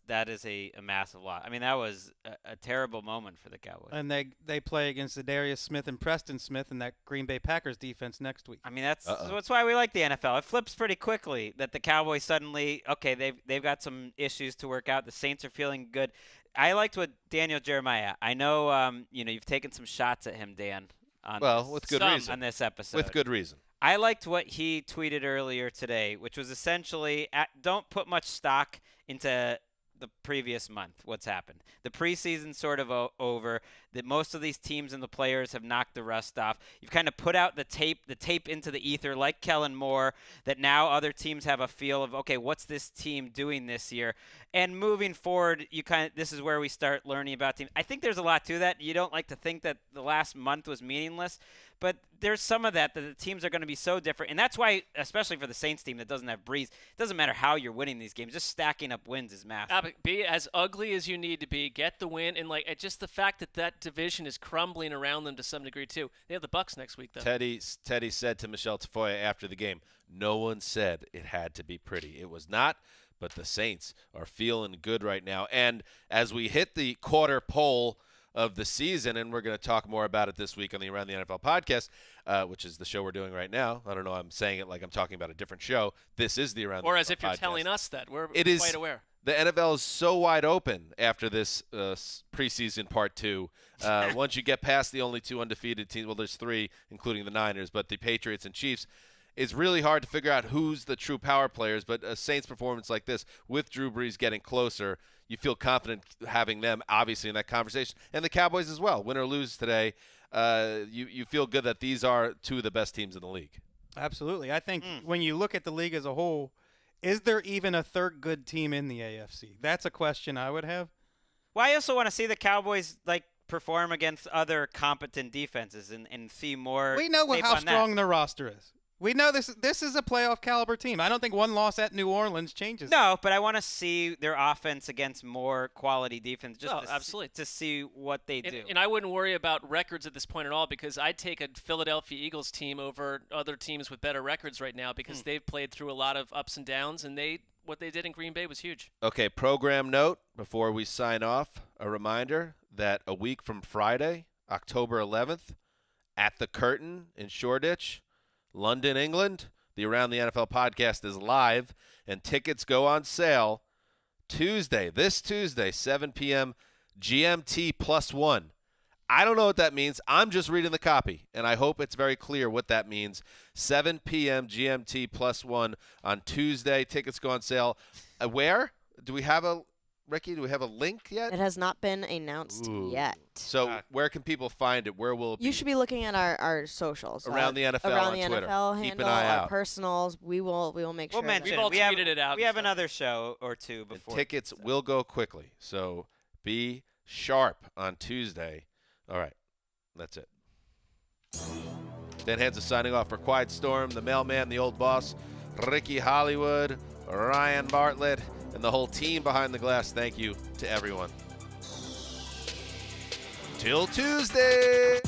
C: That is a massive loss. I mean, that was a terrible moment for the Cowboys.
E: And they play against Darius Smith and Preston Smith in that Green Bay Packers defense next week.
C: I mean, that's why we like the NFL. It flips pretty quickly that the Cowboys suddenly, okay, they've got some issues to work out. The Saints are feeling good. I liked what Daniel Jeremiah. I know you've taken some shots at him, Dan.
B: With good reason.
C: On this episode.
B: With good reason.
C: I liked what he tweeted earlier today, which was essentially don't put much stock into the previous month, what's happened. The preseason's sort of over. That most of these teams and the players have knocked the rust off. You've kind of put out the tape into the ether like Kellen Moore, that now other teams have a feel of, okay, what's this team doing this year? And moving forward, this is where we start learning about teams. I think there's a lot to that. You don't like to think that the last month was meaningless, But there's some of that the teams are going to be so different. And that's why, especially for the Saints team that doesn't have Breeze, it doesn't matter how you're winning these games. Just stacking up wins is massive.
D: Be as ugly as you need to be, get the win, and just the fact that division is crumbling around them to some degree too. They have the Bucks next week, though.
B: Teddy said to Michelle Tafoya after the game, no one said it had to be pretty. It was not, but the Saints are feeling good right now. And as we hit the quarter pole of the season, and we're going to talk more about it this week on the Around the NFL podcast, which is the show we're doing right now. I don't know, I'm saying it like I'm talking about a different show. This is the Around the NFL podcast.
D: Or as if you're telling us that. We're quite aware.
B: The NFL is so wide open after this preseason part 2. Once you get past the only 2 undefeated teams, well, there's 3, including the Niners, but the Patriots and Chiefs, it's really hard to figure out who's the true power players. But a Saints performance like this, with Drew Brees getting closer, you feel confident having them, obviously, in that conversation. And the Cowboys as well. Win or lose today, you feel good that these are 2 of the best teams in the league.
E: Absolutely. I think when you look at the league as a whole, is there even a third good team in the AFC? That's a question I would have.
C: Well, I also want to see the Cowboys perform against other competent defenses and see more.
E: We know how strong their roster is. We know this is a playoff caliber team. I don't think one loss at New Orleans changes.
C: No, but I want to see their offense against more quality defense
D: absolutely.
C: To see what they do.
D: And I wouldn't worry about records at this point at all, because I'd take a Philadelphia Eagles team over other teams with better records right now, because they've played through a lot of ups and downs, and what they did in Green Bay was huge.
B: Okay, program note before we sign off, a reminder that a week from Friday, October 11th, at the Curtain in Shoreditch, London, England, the Around the NFL podcast is live, and tickets go on sale this Tuesday, 7 p.m. GMT +1. I don't know what that means. I'm just reading the copy, and I hope it's very clear what that means. 7 p.m. GMT +1 on Tuesday. Tickets go on sale. Where? Ricky, do we have a link yet?
M: It has not been announced yet.
B: So where can people find it? Where will it be?
M: You should be looking at our socials.
B: Around the NFL
M: around
B: on
M: the
B: Twitter.
M: NFL
B: Keep
M: handle,
B: an eye
M: our
B: out.
M: personals. We will make sure.
C: We'll mention
D: We've all tweeted it out.
C: We have another show or 2 before.
B: And tickets will go quickly, so be sharp on Tuesday. All right, that's it. Dan Hansa signing off for Quiet Storm, the mailman, the old boss, Ricky Hollywood, Ryan Bartlett, and the whole team behind the glass. Thank you to everyone. Till Tuesday.